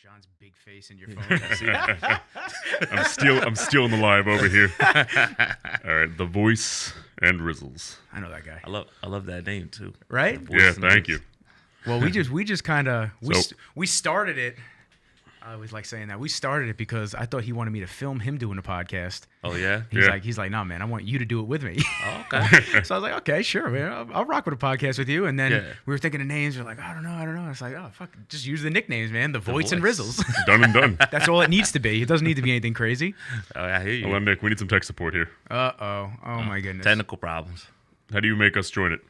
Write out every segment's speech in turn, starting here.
John's big face in your phone. I'm stealing the live over here. All right, The Voice and Rizzles. I know that guy. I love that name too. Right? Yeah, thank you. Well, we just kind of we started it. I always like saying that we started it because I thought he wanted me to film him doing a podcast. Oh yeah. He's like, nah, man, I want you to do it with me. Oh, okay. So I was like, okay, sure, man, I'll rock with a podcast with you. And then Yeah. we were thinking of names. We're like, I don't know. It's like, oh fuck, just use the nicknames, man. The Voice and Rizzles. Done and done. That's all it needs to be. It doesn't need to be anything crazy. Oh, I hear you. Well, Nick, we need some tech support here. Oh my goodness. Technical problems. How do you make us join it?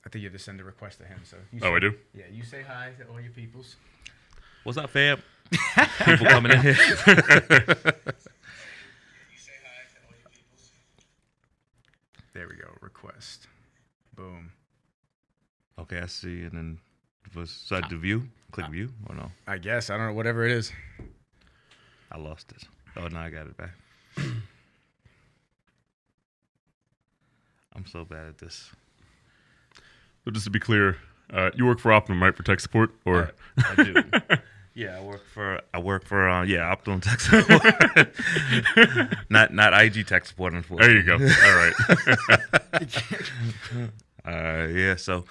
I think you have to send a request to him. So I do? Yeah, you say hi to all your peoples. What's up, fam? People coming in here. There we go. Request. Boom. Okay, I see. And then was that the view? Click view or no? I guess. I don't know. Whatever it is. I lost it. Oh no, I got it back. I'm so bad at this. So just to be clear, you work for Optimum, right, for tech support? Or I do. Yeah, I work for Optimum Tech Support. not IG Tech Support, unfortunately. there you go. All right. Yeah, so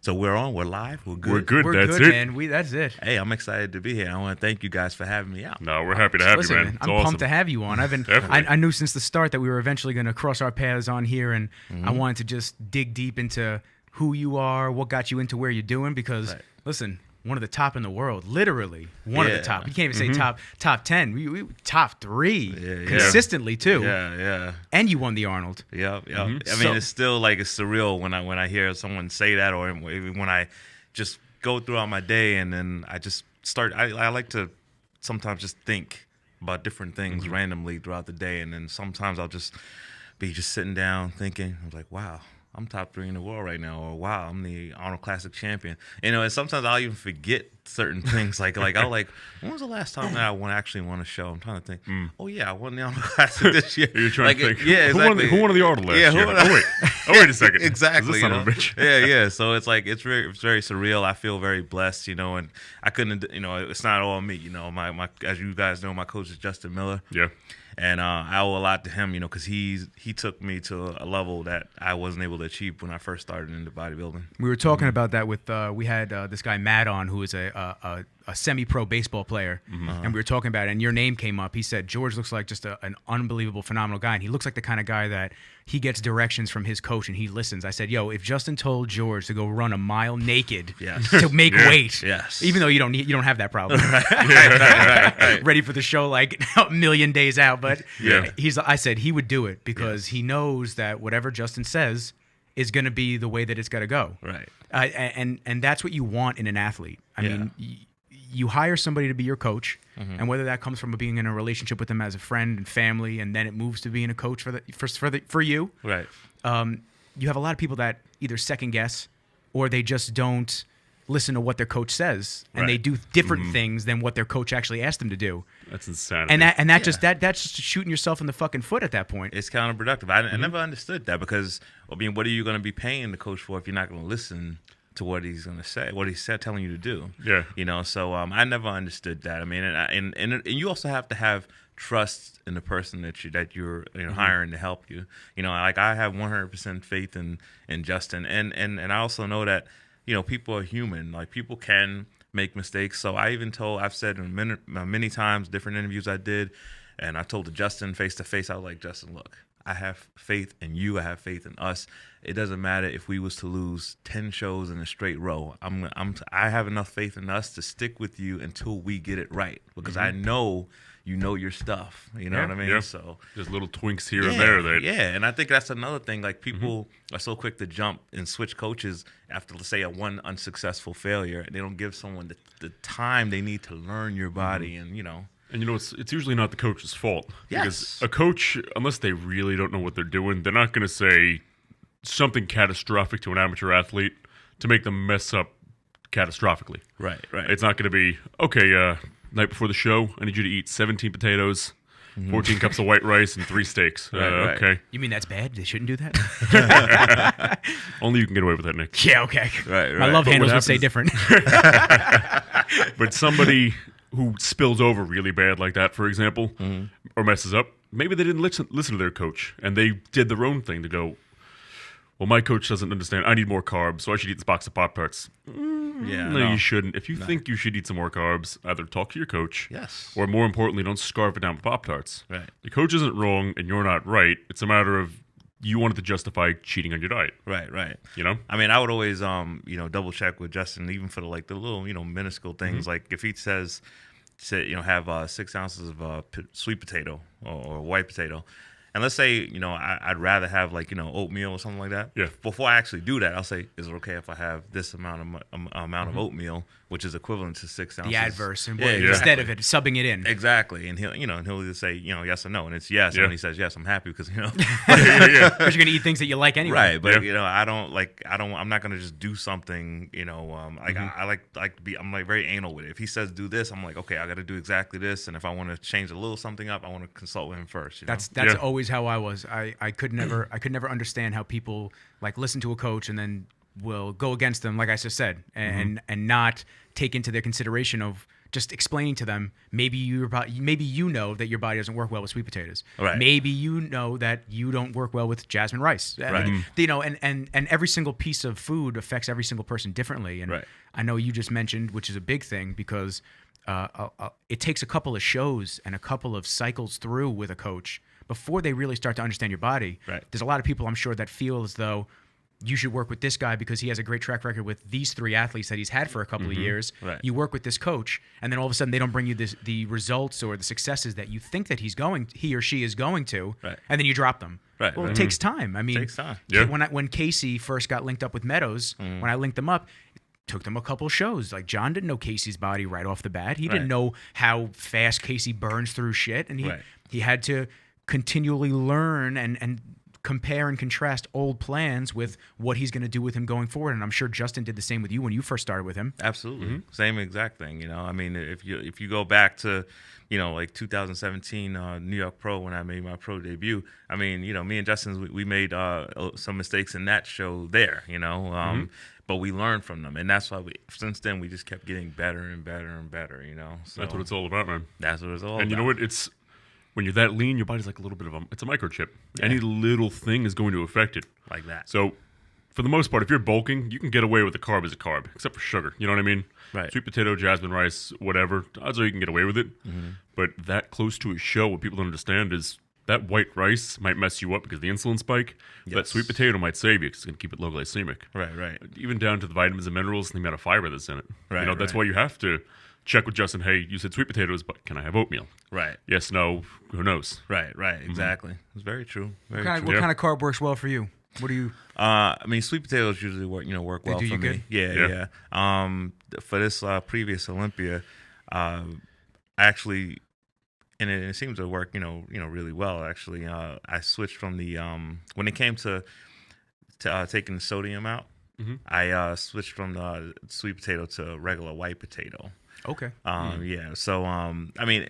we're on. We're live. We're good. We're good. We're That's good, it. man. That's it. Hey, I'm excited to be here. I want to thank you guys for having me out. No, we're happy to have Listen, you, man. It's I'm awesome. pumped to have you on. I knew since the start that we were eventually going to cross our paths on here, and I wanted to just dig deep into who you are, what got you into where you're doing, because, listen, one of the top in the world, literally one of the top. You can't even say top 10. We top 3 consistently too. Yeah. And you won the Arnold. Yeah. I mean, it's still like it's surreal when I hear someone say that, or when I just go throughout my day and then I just start. I like to sometimes just think about different things randomly throughout the day, and then sometimes I'll just be sitting down thinking. I'm like, wow, I'm top 3 in the world right now, or wow, I'm the Arnold Classic champion. And sometimes I'll even forget certain things. Like when was the last time that I actually won a show? I'm trying to think. Oh yeah, I won the Arnold Classic this year. You're trying to think. Yeah, exactly. Who won the Arnold last year? Wait a second. Exactly. Is this son of a bitch? Yeah. So it's like it's very surreal. I feel very blessed, and I couldn't. It's not all me. My as you guys know, my coach is Justin Miller. Yeah. And I owe a lot to him, because he took me to a level that I wasn't able to achieve when I first started into bodybuilding. We were talking about that with we had this guy Matt on, who is a semi-pro baseball player, and we were talking about it, and your name came up. He said George looks like just an unbelievable, phenomenal guy, and he looks like the kind of guy that he gets directions from his coach and he listens. I said, yo, if Justin told George to go run a mile naked to make weight, even though you don't have that problem, right. Ready for the show like a million days out, but I said he would do it because he knows that whatever Justin says is going to be the way that it's got to go. Right. And that's what you want in an athlete. I mean, you hire somebody to be your coach, and whether that comes from being in a relationship with them as a friend and family, and then it moves to being a coach for you. Right. You have a lot of people that either second guess or they just don't listen to what their coach says, and they do different things than what their coach actually asked them to do. That's insanity. That's just shooting yourself in the fucking foot at that point. It's counterproductive. I never understood that because, I mean, what are you going to be paying the coach for if you're not going to listen to what he's going to say, what he's telling you to do? Yeah. So I never understood that. I mean, and you also have to have trust in the person that you're hiring to help you. Like I have 100% faith in Justin, and I also know that people are human. Like people can make mistakes. So I've said in many times, different interviews I did, and I told Justin face to face, I was like, Justin, look, I have faith in you. I have faith in us. It doesn't matter if we was to lose 10 shows in a straight row. I have enough faith in us to stick with you until we get it right, because I know you know your stuff. You know what I mean? Yeah. So there's little twinks here and there. And I think that's another thing. Like people are so quick to jump and switch coaches after, let's say, a one unsuccessful failure, and they don't give someone the time they need to learn your body and And it's usually not the coach's fault. Yes. Because a coach, unless they really don't know what they're doing, they're not going to say something catastrophic to an amateur athlete to make them mess up catastrophically. Right. It's not going to be, okay, night before the show, I need you to eat 17 potatoes, 14 cups of white rice, and 3 steaks. Right. Okay. You mean that's bad? They shouldn't do that? Only you can get away with that, Nick. Yeah, okay. Right. My love But handles what would say happens- different. But somebody who spills over really bad like that, for example, or messes up, maybe they didn't listen to their coach, and they did their own thing to go, well, my coach doesn't understand. I need more carbs, so I should eat this box of Pop-Tarts. No, you shouldn't. If you think you should eat some more carbs, either talk to your coach, or more importantly, don't scarf it down with Pop-Tarts. Right. The coach isn't wrong, and you're not right. It's a matter of you wanted to justify cheating on your diet. Right. You know? I mean, I would always, double check with Justin, even for the little, minuscule things. Like if he says, have 6 ounces of sweet potato or white potato. And let's say, I'd rather have oatmeal or something like that. Yeah. Before I actually do that, I'll say, is it okay if I have this amount of oatmeal, which is equivalent to 6 ounces? The adverse, and exactly. instead of it subbing it in. Exactly, and he'll either say yes or no, and it's yes. And when he says yes, I'm happy because Because you're gonna eat things that you like anyway. Right, but I'm not gonna just do something. I like to be. I'm very anal with it. If he says do this, I'm like, okay, I got to do exactly this. And if I want to change a little something up, I want to consult with him first. That's always how I was. I could never understand how people listen to a coach and then will go against them, like I just said, and not take into their consideration of just explaining to them, maybe you know that your body doesn't work well with sweet potatoes. Right. Maybe you know that you don't work well with jasmine rice. Right. And every single piece of food affects every single person differently. And right. I know you just mentioned, which is a big thing, because it takes a couple of shows and a couple of cycles through with a coach before they really start to understand your body. Right. There's a lot of people, I'm sure, that feel as though you should work with this guy because he has a great track record with these 3 athletes that he's had for a couple of years. Right. You work with this coach, and then all of a sudden they don't bring you the results or the successes that you think that he or she is going to, right. and then you drop them. Right. Well, it takes time. I mean, it takes time. Yeah. When Casey first got linked up with Meadows, when I linked them up, it took them a couple shows. Like, John didn't know Casey's body right off the bat. He didn't know how fast Casey burns through shit, and he had to continually learn and compare and contrast old plans with what he's going to do with him going forward. And I'm sure Justin did the same with you when you first started with him. Absolutely. Same exact thing. I mean, if you go back to, 2017 New York Pro, when I made my pro debut, I mean, me and Justin, we made some mistakes in that show there, but we learned from them. And that's why since then, we just kept getting better and better and better, So that's what it's all about, man. That's what it's all about. And you know what? When you're that lean, your body's like a little bit of it's a microchip. Yeah. Any little thing is going to affect it. Like that. So, for the most part, if you're bulking, you can get away with a carb as a carb, except for sugar. You know what I mean? Right. Sweet potato, jasmine rice, whatever. Odds are you can get away with it. But that close to a show, what people don't understand is that white rice might mess you up because of the insulin spike. Yes. That sweet potato might save you because it's going to keep it low glycemic. Right. Even down to the vitamins and minerals and the amount of fiber that's in it. Right. That's why you have to check with Justin. Hey, you said sweet potatoes, but can I have oatmeal? Right. Yes, no, who knows? Right. Exactly. It's very true. Very true. What kind of carb works well for you? What do you? I mean, sweet potatoes usually work well for me. Good? Yeah. For this previous Olympia, I actually, and it seems to work, really well. Actually, I switched from the when it came to taking the sodium out. I switched from the sweet potato to regular white potato. Okay. Yeah. So I mean,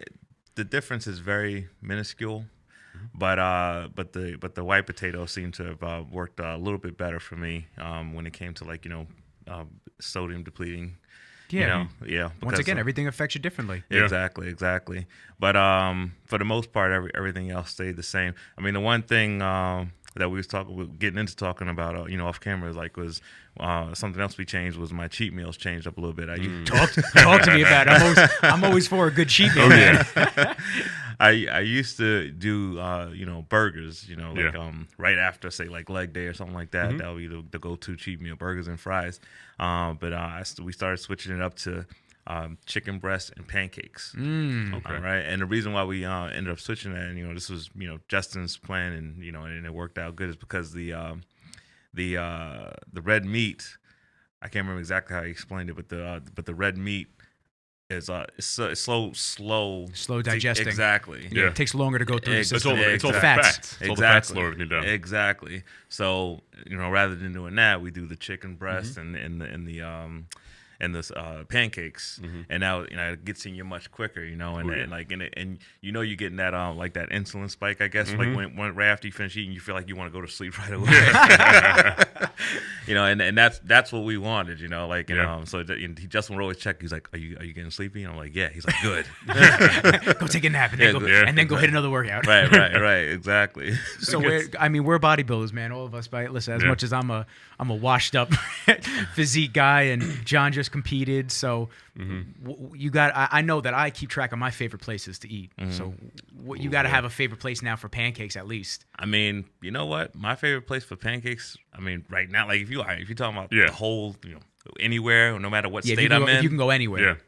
the difference is very minuscule, but the white potato seemed to have worked a little bit better for me when it came to sodium depleting. Yeah. Yeah. Once again, everything affects you differently. Yeah. Exactly. But for the most part, everything else stayed the same. I mean, the one thing that we was getting into talking about, off camera, was something else we changed was my cheat meals changed up a little bit. Talk to me about it. I'm always for a good cheat meal, man. I used to do burgers, right after, say, leg day or something like that. That would be the go-to cheat meal, burgers and fries. But we started switching it up to chicken breast and pancakes. Okay. All right. And the reason why we ended up switching that, and this was Justin's plan, and and it worked out good, is because the red meat, I can't remember exactly how he explained it, but the red meat is slow digesting. Exactly. Yeah. It takes longer to go through the system. It's all the fats. fats. It's all the fats slowing you down. Exactly. So rather than doing that, we do the chicken breast and and this pancakes, and now it gets in you much quicker, and you're getting that like that insulin spike, I guess, like when right after you finish eating, you feel like you want to go to sleep right away. And that's what we wanted, so Justin would always check. He's like, are you getting sleepy? And I'm like, yeah. He's like, good. Go take a nap and then go hit another workout. Right, exactly. So we're bodybuilders, man. All of us. Listen, as much as I'm a washed up physique guy, and John just competed, so you got. I know that I keep track of my favorite places to eat. So you got to have a favorite place now for pancakes, at least. I mean, you know what? My favorite place for pancakes. I mean, right now, like if you're talking about the whole, anywhere, no matter what state I'm in, you can go anywhere.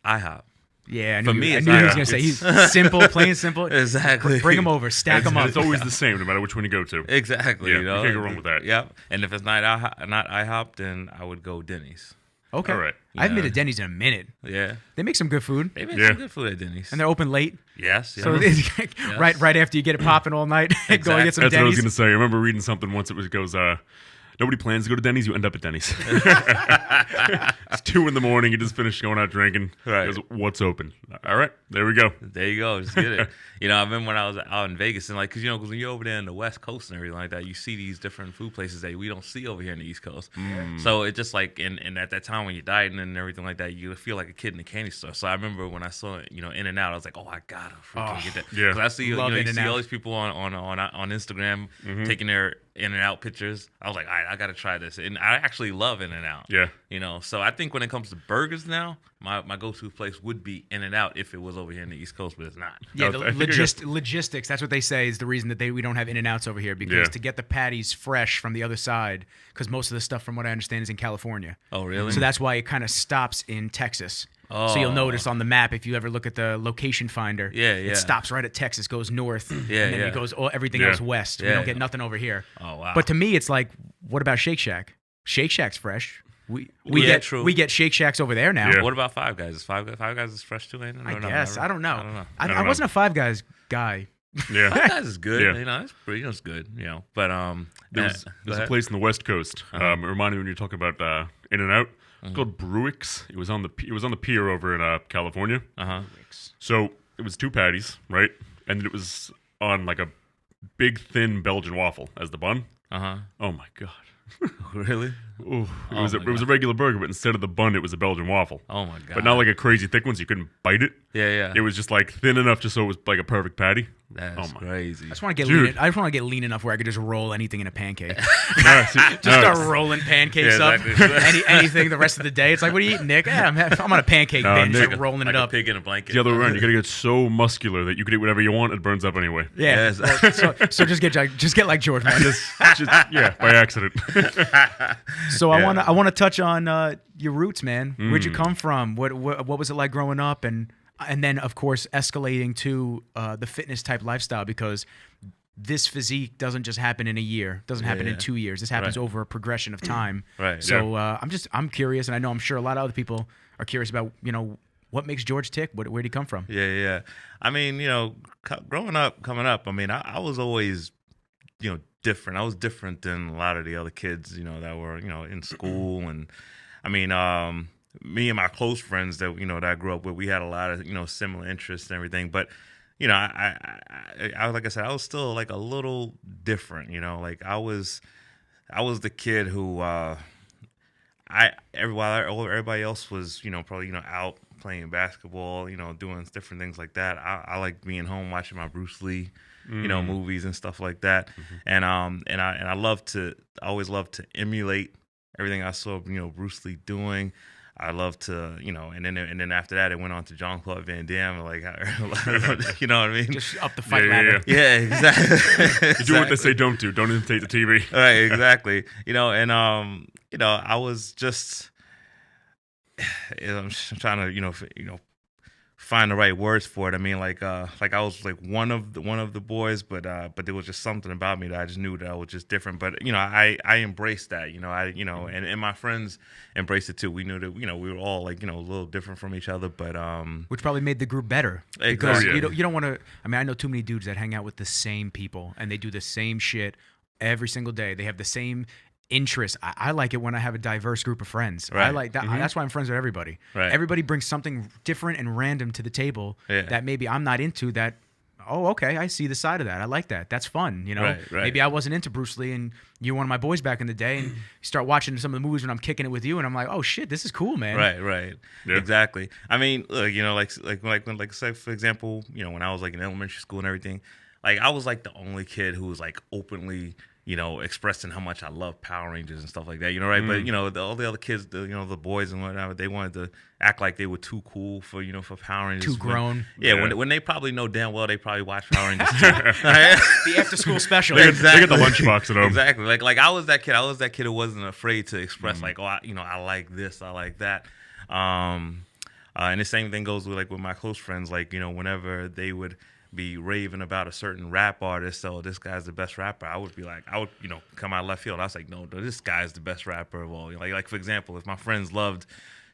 IHOP. Yeah, I knew he was going to say he's simple, plain and simple. Exactly. Bring them over, stack them up. It's always the same, no matter which one you go to. Exactly. Yeah, you can't go wrong with that. Yep. And if it's not IHOP, then I would go Denny's. Okay. All right. I haven't been to Denny's in a minute. Yeah. They make some good food. They make some good food at Denny's. And they're open late. Yes. So right after you get it popping all night, go and get some That's Denny's. what I was going to say. I remember reading something once. It goes, nobody plans to go to Denny's. You end up at Denny's. It's 2 a.m. You just finished going out drinking. Right. Goes, what's open? All right. There we go. There you go. Just get it. I remember when I was out in Vegas, and because when you're over there in the West Coast and everything like that, you see these different food places that we don't see over here in the East Coast. So it's just like, and at that time when you're dieting and everything like that, you feel like a kid in a candy store. So I remember when I saw In-N-Out, I was like, oh, I gotta freaking get that. Yeah. Because I see you see all these people on Instagram taking their In-N-Out pictures. I was like, all right, I gotta try this, and I actually love In-N-Out. Yeah. So I think when it comes to burgers now, my go-to place would be In-N-Out if it was over here in the East Coast, but it's not. Yeah, logistics. That's what they say is the reason that we don't have In-N-Outs over here, because to get the patties fresh from the other side, because most of the stuff, from what I understand, is in California. Oh, really? So that's why it kind of stops in Texas. So you'll notice on the map, if you ever look at the location finder, it stops right at Texas, goes north, and then it goes everything else west. We don't get nothing over here. Oh, wow. But to me, it's like, what about Shake Shack? Shake Shack's fresh. We get Shake Shacks over there now. Yeah. What about Five Guys? Is Five Guys is fresh too? I guess. I don't know. I don't know. I wasn't a Five Guys guy. Yeah, Five Guys is good. Yeah. It's pretty. It's good. But there's a place in the West Coast. It reminded me when you're talking about In-N-Out. It's called Bruix. It was on the pier over in California. So it was 2 patties, right? And it was on like a big thin Belgian waffle as the bun. Oh my god. Really? Ooh, it was a regular burger, but instead of the bun, it was a Belgian waffle. Oh my god! But not like a crazy thick one, so you couldn't bite it. Yeah. It was just like thin enough, just so it was like a perfect patty. That's crazy. I just want to get lean enough where I could just roll anything in a pancake. Just start rolling pancakes up. Anything the rest of the day. It's like, what are you eating, Nick? Yeah, I'm on a pancake bench, Nick, rolling it up. A pig in a blanket. The other way around. You gotta get so muscular that you can eat whatever you want. It burns up anyway. Yeah. So just get like George, man. By accident. So I want to touch on your roots, man. Where'd you come from? What was it like growing up, and then of course escalating to the fitness type lifestyle, because this physique doesn't just happen in a year. It doesn't happen in 2 years. This happens over a progression of time. Right. So I'm curious, and I know I'm sure a lot of other people are curious about what makes George tick. Where'd he come from? Yeah. I mean, coming up. I mean, I was always, different. I was different than a lot of the other kids, that were, in school. And I mean, me and my close friends that, that I grew up with, we had a lot of, similar interests and everything. But, I like I said, I was still like a little different, like I was the kid who, while everybody else was, probably, out playing basketball, doing different things like that. I like being home watching my Bruce Lee, movies and stuff like that. And I always loved to emulate everything I saw, Bruce Lee doing. I love to, and then after that, it went on to Jean-Claude Van Damme, like, you know what I mean? Just up the fight ladder. Yeah, exactly. Do what they say don't do. Don't imitate the TV. Right, exactly. I was just, I'm trying to, find the right words for it. I mean, like I was like one of the boys, but there was just something about me that I just knew that I was just different. But I embraced that. And my friends embraced it too. We knew that we were all like a little different from each other, but which probably made the group better, because you don't want to. I mean, I know too many dudes that hang out with the same people and they do the same shit every single day. They have the same interest. I like it when I have a diverse group of friends. Right. I like that. That's why I'm friends with everybody. Right. Everybody brings something different and random to the table Yeah. that maybe I'm not into. That, oh, okay, I see the side of that. I like that. That's fun. You know, Right. maybe I wasn't into Bruce Lee, and you're one of my boys back in the day, and you start watching some of the movies when I'm kicking it with you, and I'm like, oh shit, this is cool, man. Right. Yeah. Exactly. I mean, look, you know, like say for example, you know, when I was like in elementary school and everything, like I was like the only kid who was like openly, you know, expressing how much I love Power Rangers and stuff like that, you know, right? But you know, all the other kids, you know, the boys and whatever, they wanted to act like they were too cool for, you know, for Power Rangers. Too grown. Yeah. When they probably know damn well they probably watch Power Rangers too. The after school special. They get the lunchbox at home. Exactly. Like I was that kid. I was that kid who wasn't afraid to express like, oh, I like this, I like that. And the same thing goes with like with my close friends. Like, you know, whenever they would be raving about a certain rap artist, so this guy's the best rapper, I would, you know, come out of left field. I was like, no, this guy's the best rapper of all. Like for example, if my friends loved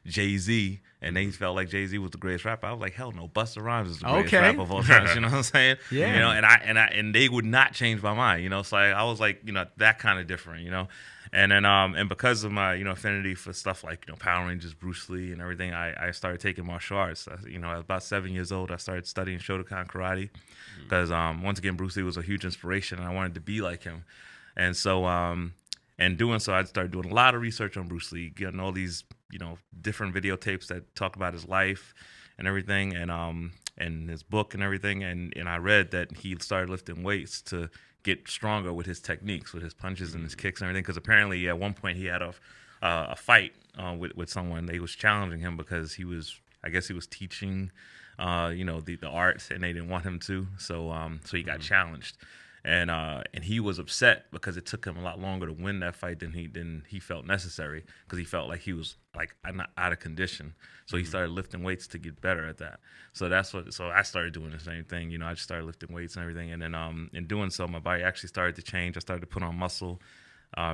Jay-Z and they felt like Jay-Z was the greatest rapper, I was like, hell no, Busta Rhymes is the greatest rapper of all time. You know what I'm saying? Yeah. You know, and they would not change my mind. You know, so I was like, you know, that kind of different. You know. And then, and because of my, you know, affinity for stuff like, you know, Power Rangers, Bruce Lee, and everything, I started taking martial arts. You know, I was about 7 years old. I started studying Shotokan karate because, once again, Bruce Lee was a huge inspiration, and I wanted to be like him. And so, and doing so, I started doing a lot of research on Bruce Lee, getting all these, you know, different videotapes that talk about his life and everything, and his book and everything. And I read that he started lifting weights to get stronger with his techniques, with his punches and his kicks and everything. Because apparently at one point he had a fight with someone. They was challenging him because he was teaching, you know, the arts, and they didn't want him to. So he got challenged, and he was upset because it took him a lot longer to win that fight than he felt necessary, because he felt like he was like out of condition. So he started lifting weights to get better at that. So so I started doing the same thing. You know, I just started lifting weights and everything. And then in doing so, my body actually started to change. I started to put on muscle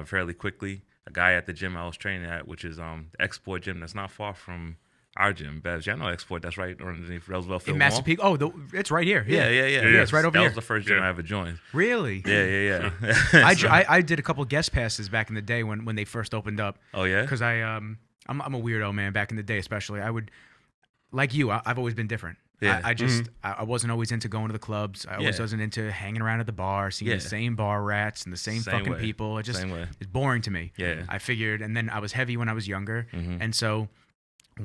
fairly quickly. A guy at the gym I was training at, which is the Export gym that's not far from our gym, Bev's. Yeah, I know Export. That's right underneath Roosevelt Field In Mall. Massapequa. Oh, it's right here. Yeah. It's right over that here. was the first gym I ever joined. Really? Yeah. I did a couple guest passes back in the day when they first opened up. Oh yeah. Because I'm a weirdo, man. Back in the day, especially, I would, like you, I've always been different. Yeah. I just I wasn't always into going to the clubs. I always wasn't into hanging around at the bar, seeing the same bar rats and the same fucking way. people. It's boring to me. Yeah. I figured, and then I was heavy when I was younger, and so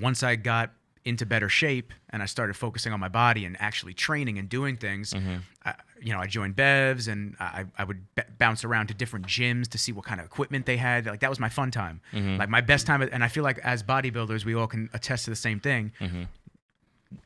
once I got into better shape and I started focusing on my body and actually training and doing things, I joined Bev's, and I would bounce around to different gyms to see what kind of equipment they had. Like, that was my fun time. Like, my best time, and I feel like as bodybuilders, we all can attest to the same thing.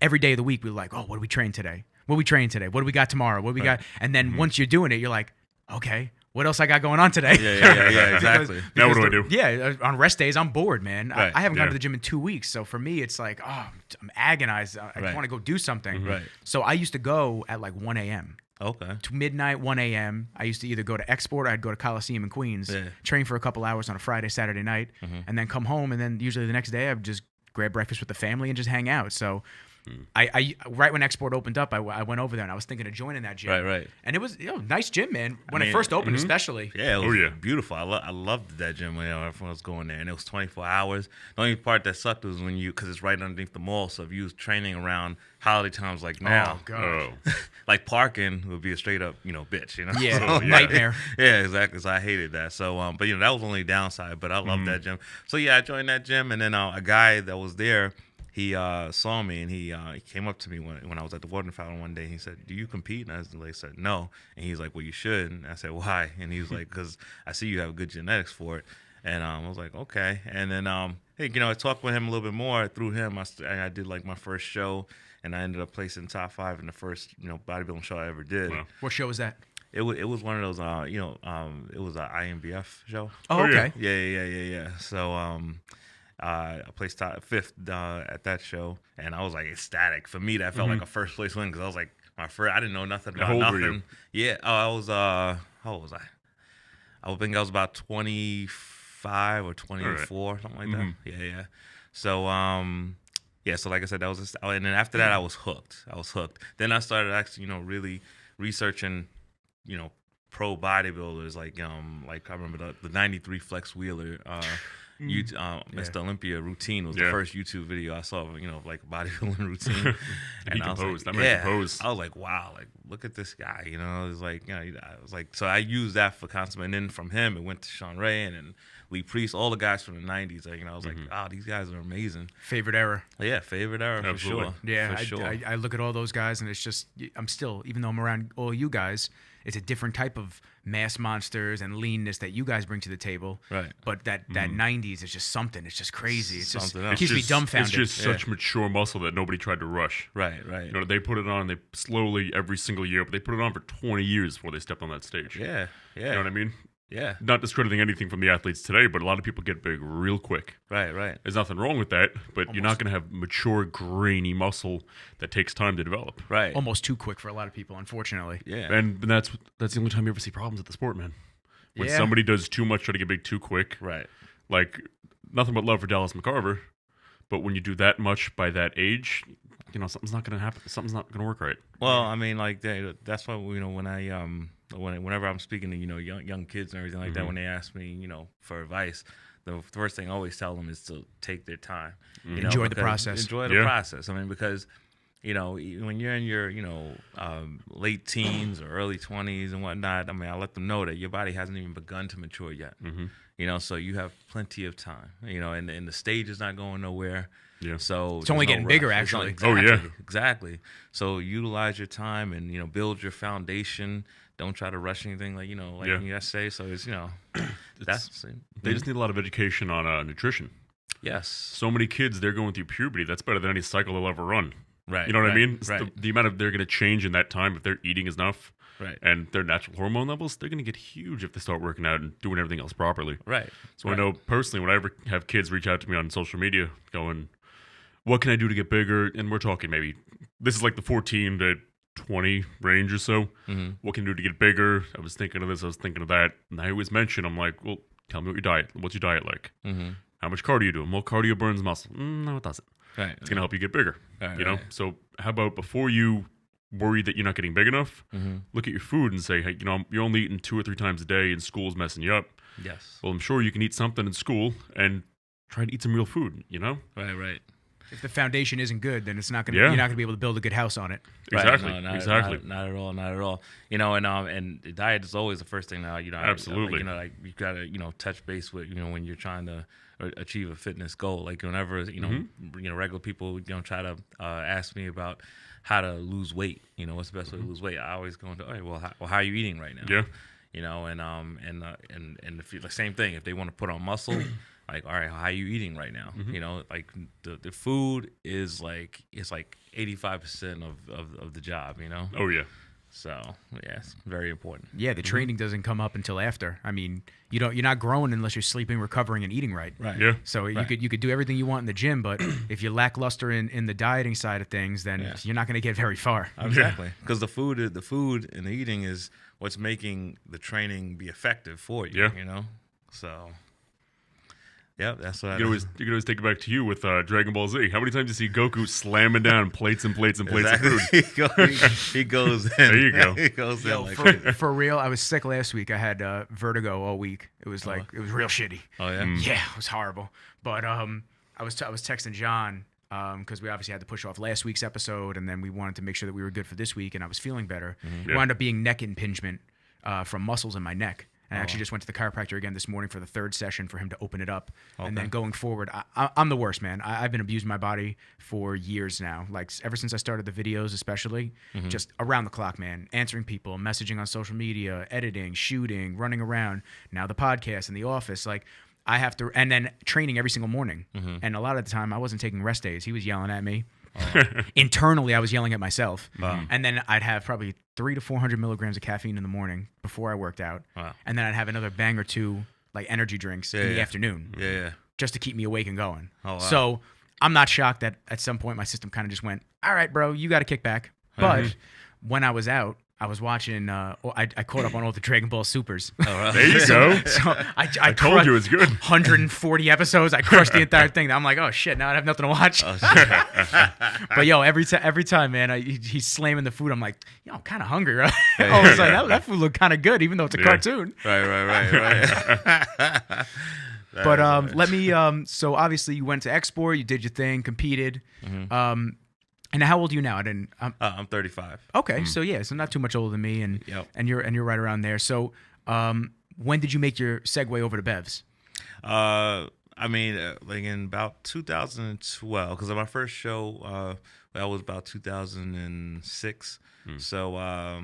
Every day of the week, we were like, oh, what do we train today? What do we train today? What do we got tomorrow? What do we got? And then once you're doing it, you're like, okay, what else I got going on today? Yeah, exactly. Now what do I do? Yeah, on rest days, I'm bored, man. Right, I haven't gone yeah. to the gym in 2 weeks. So for me, it's like, oh, I'm agonized. I Right. want to go do something. Right. So I used to go at like 1 a.m. Okay. to midnight, 1 a.m. I used to either go to Export or I'd go to Coliseum in Queens, train for a couple hours on a Friday, Saturday night, and then come home. And then usually the next day I would just grab breakfast with the family and just hang out. So I right when Export opened up, I went over there and I was thinking of joining that gym. Right. And it was nice gym, man. When I mean, it first opened, especially. Yeah, it was yeah. beautiful. I loved that gym when everyone was going there, and it was 24 hours. The only part that sucked was because it's right underneath the mall, so if you was training around holiday times like now, Oh god. Oh. like parking would be a straight up, bitch, Yeah, Oh, yeah. nightmare. Yeah, exactly. So I hated that. So, but that was only downside. But I loved that gym. So yeah, I joined that gym, and then a guy that was there, he saw me, and he came up to me when I was at the watering fountain one day. He said, "Do you compete?" And I said, "No." And he's like, "Well, you should." And I said, "Why?" And he was like, "Because I see you have good genetics for it." And I was like, "Okay." And then hey, I talked with him a little bit more. Through him, I did like my first show, and I ended up placing top 5 in the first bodybuilding show I ever did. Wow. What show was that? It was one of those it was an IMBF show. Oh, Oh, yeah. okay. Yeah. So I placed 5th at that show, and I was like ecstatic. For me, that felt like a first place win, because I was like I didn't know nothing about How old were nothing. you? Yeah, I was how old was I? I think I was about 25 or 24, something like that. Yeah. So so like I said, that was just, and then after that I was hooked. Then I started actually really researching pro bodybuilders like I remember the 93 Flex Wheeler. Mr. Olympia routine was the first YouTube video I saw, like a bodybuilding routine. And he composed. That man composed. I was like, wow, like look at this guy. It was like, I was like, so I used that for constant. And then from him, it went to Sean Ray and then Lee Priest, all the guys from the '90s. Like, I was like, wow, these guys are amazing. Favorite era. Yeah, favorite era Absolutely. for sure. Yeah, for sure. I look at all those guys, and it's just I'm still, even though I'm around all you guys, it's a different type of mass monsters and leanness that you guys bring to the table. Right. But that 90s is just something. It's just crazy. It's just Something it else. keeps me dumbfounded. It's just such mature muscle that nobody tried to rush. Right. They put it on. They slowly every single year, but they put it on for 20 years before they stepped on that stage. Yeah. You know what I mean? Yeah. Not discrediting anything from the athletes today, but a lot of people get big real quick. Right. There's nothing wrong with that, but you're not going to have mature, grainy muscle that takes time to develop. Right. Almost too quick for a lot of people, unfortunately. Yeah. And that's the only time you ever see problems with the sport, man. When somebody does too much, try to get big too quick. Right. Like, nothing but love for Dallas McCarver, but when you do that much by that age, something's not going to happen. Something's not going to work right. Well, I mean, like that's why when I whenever I'm speaking to young kids and everything like that, when they ask me for advice, the first thing I always tell them is to take their time. Enjoy the process. Enjoy the process. I mean, because when you're in your late teens or early 20s and whatnot, I mean, I let them know that your body hasn't even begun to mature yet. So you have plenty of time. And the stage is not going nowhere. Yeah. So it's only getting bigger, actually. Exactly. So utilize your time and build your foundation. Don't try to rush anything like you say. So it's they just need a lot of education on nutrition. Yes. So many kids, they're going through puberty. That's better than any cycle they'll ever run. Right. You know what I mean? Right. The amount of they're going to change in that time if they're eating enough. Right. And their natural hormone levels, they're going to get huge if they start working out and doing everything else properly. Right. So I know personally, when I ever have kids reach out to me on social media going, what can I do to get bigger? And we're talking maybe, this is like the 14 to 20 range or so. What can you do to get bigger? I was thinking of this, I was thinking of that. And I always mention, I'm like, well, tell me what's your diet like? How much cardio you doing? Well, cardio burns muscle. No, it doesn't. Right. It's going to help you get bigger. Right. So how about before you worry that you're not getting big enough, look at your food and say, hey, you're only eating 2 or 3 times a day and school's messing you up. Yes. Well, I'm sure you can eat something in school and try to eat some real food, Right. If the foundation isn't good, then it's not going to. You're not going to be able to build a good house on it. Exactly. Right. No, exactly. Not at all. And the diet is always the first thing now. Absolutely. Like you got to touch base with when you're trying to achieve a fitness goal. Like whenever regular people try to ask me about how to lose weight. What's the best way to lose weight? I always go into, how are you eating right now? Yeah. And if the same thing. If they want to put on muscle. Like, all right, how are you eating right now? Like the food is like 85% of the job. Oh yeah. So it's very important. Yeah, the training doesn't come up until after. I mean, you're not growing unless you're sleeping, recovering, and eating right. Right. Yeah. So you could do everything you want in the gym, but if you're lackluster in the dieting side of things, then you're not going to get very far. Exactly. Because the food and the eating is what's making the training be effective for you. Yeah. So. Yeah, that's what you can always take it back to you with Dragon Ball Z. How many times do you see Goku slamming down plates and plates and plates of food? He goes in. There you go. He goes in like crazy. For real, I was sick last week. I had vertigo all week. It was it was real shitty. Oh yeah. Yeah, it was horrible. But I was texting John because we obviously had to push off last week's episode, and then we wanted to make sure that we were good for this week, and I was feeling better. It wound up being neck impingement from muscles in my neck. I actually just went to the chiropractor again this morning for the 3rd session for him to open it up. Okay. And then going forward, I'm the worst, man. I've been abusing my body for years now. Like ever since I started the videos, especially, just around the clock, man. Answering people, messaging on social media, editing, shooting, running around. Now the podcast in the office. Like I have to, and then training every single morning. And a lot of the time I wasn't taking rest days. He was yelling at me. Internally, I was yelling at myself. And then I'd have probably 300 to 400 milligrams of caffeine in the morning before I worked out. And then I'd have another bang or two like energy drinks in the afternoon. Just to keep me awake and going. So I'm not shocked that at some point my system kind of just went, all right, bro, you got to kick back. But when I was out, I was watching. I caught up on all the Dragon Ball Supers. There you go. So I told you it's good. 140 episodes. I crushed the entire thing. I'm like, oh shit! Now I have nothing to watch. But yo, every time, man, he's slamming the food. I'm like, yo, I'm kind of hungry. Right? I was like, that food looked kind of good, even though it's a cartoon. Right. But let me. So obviously, you went to Export. You did your thing, competed. And how old are you now? I'm 35. Okay, so yeah, so not too much older than me, and you're right around there. So, when did you make your segue over to Bevs? I mean, like in about 2012, because my first show that was about 2006. So I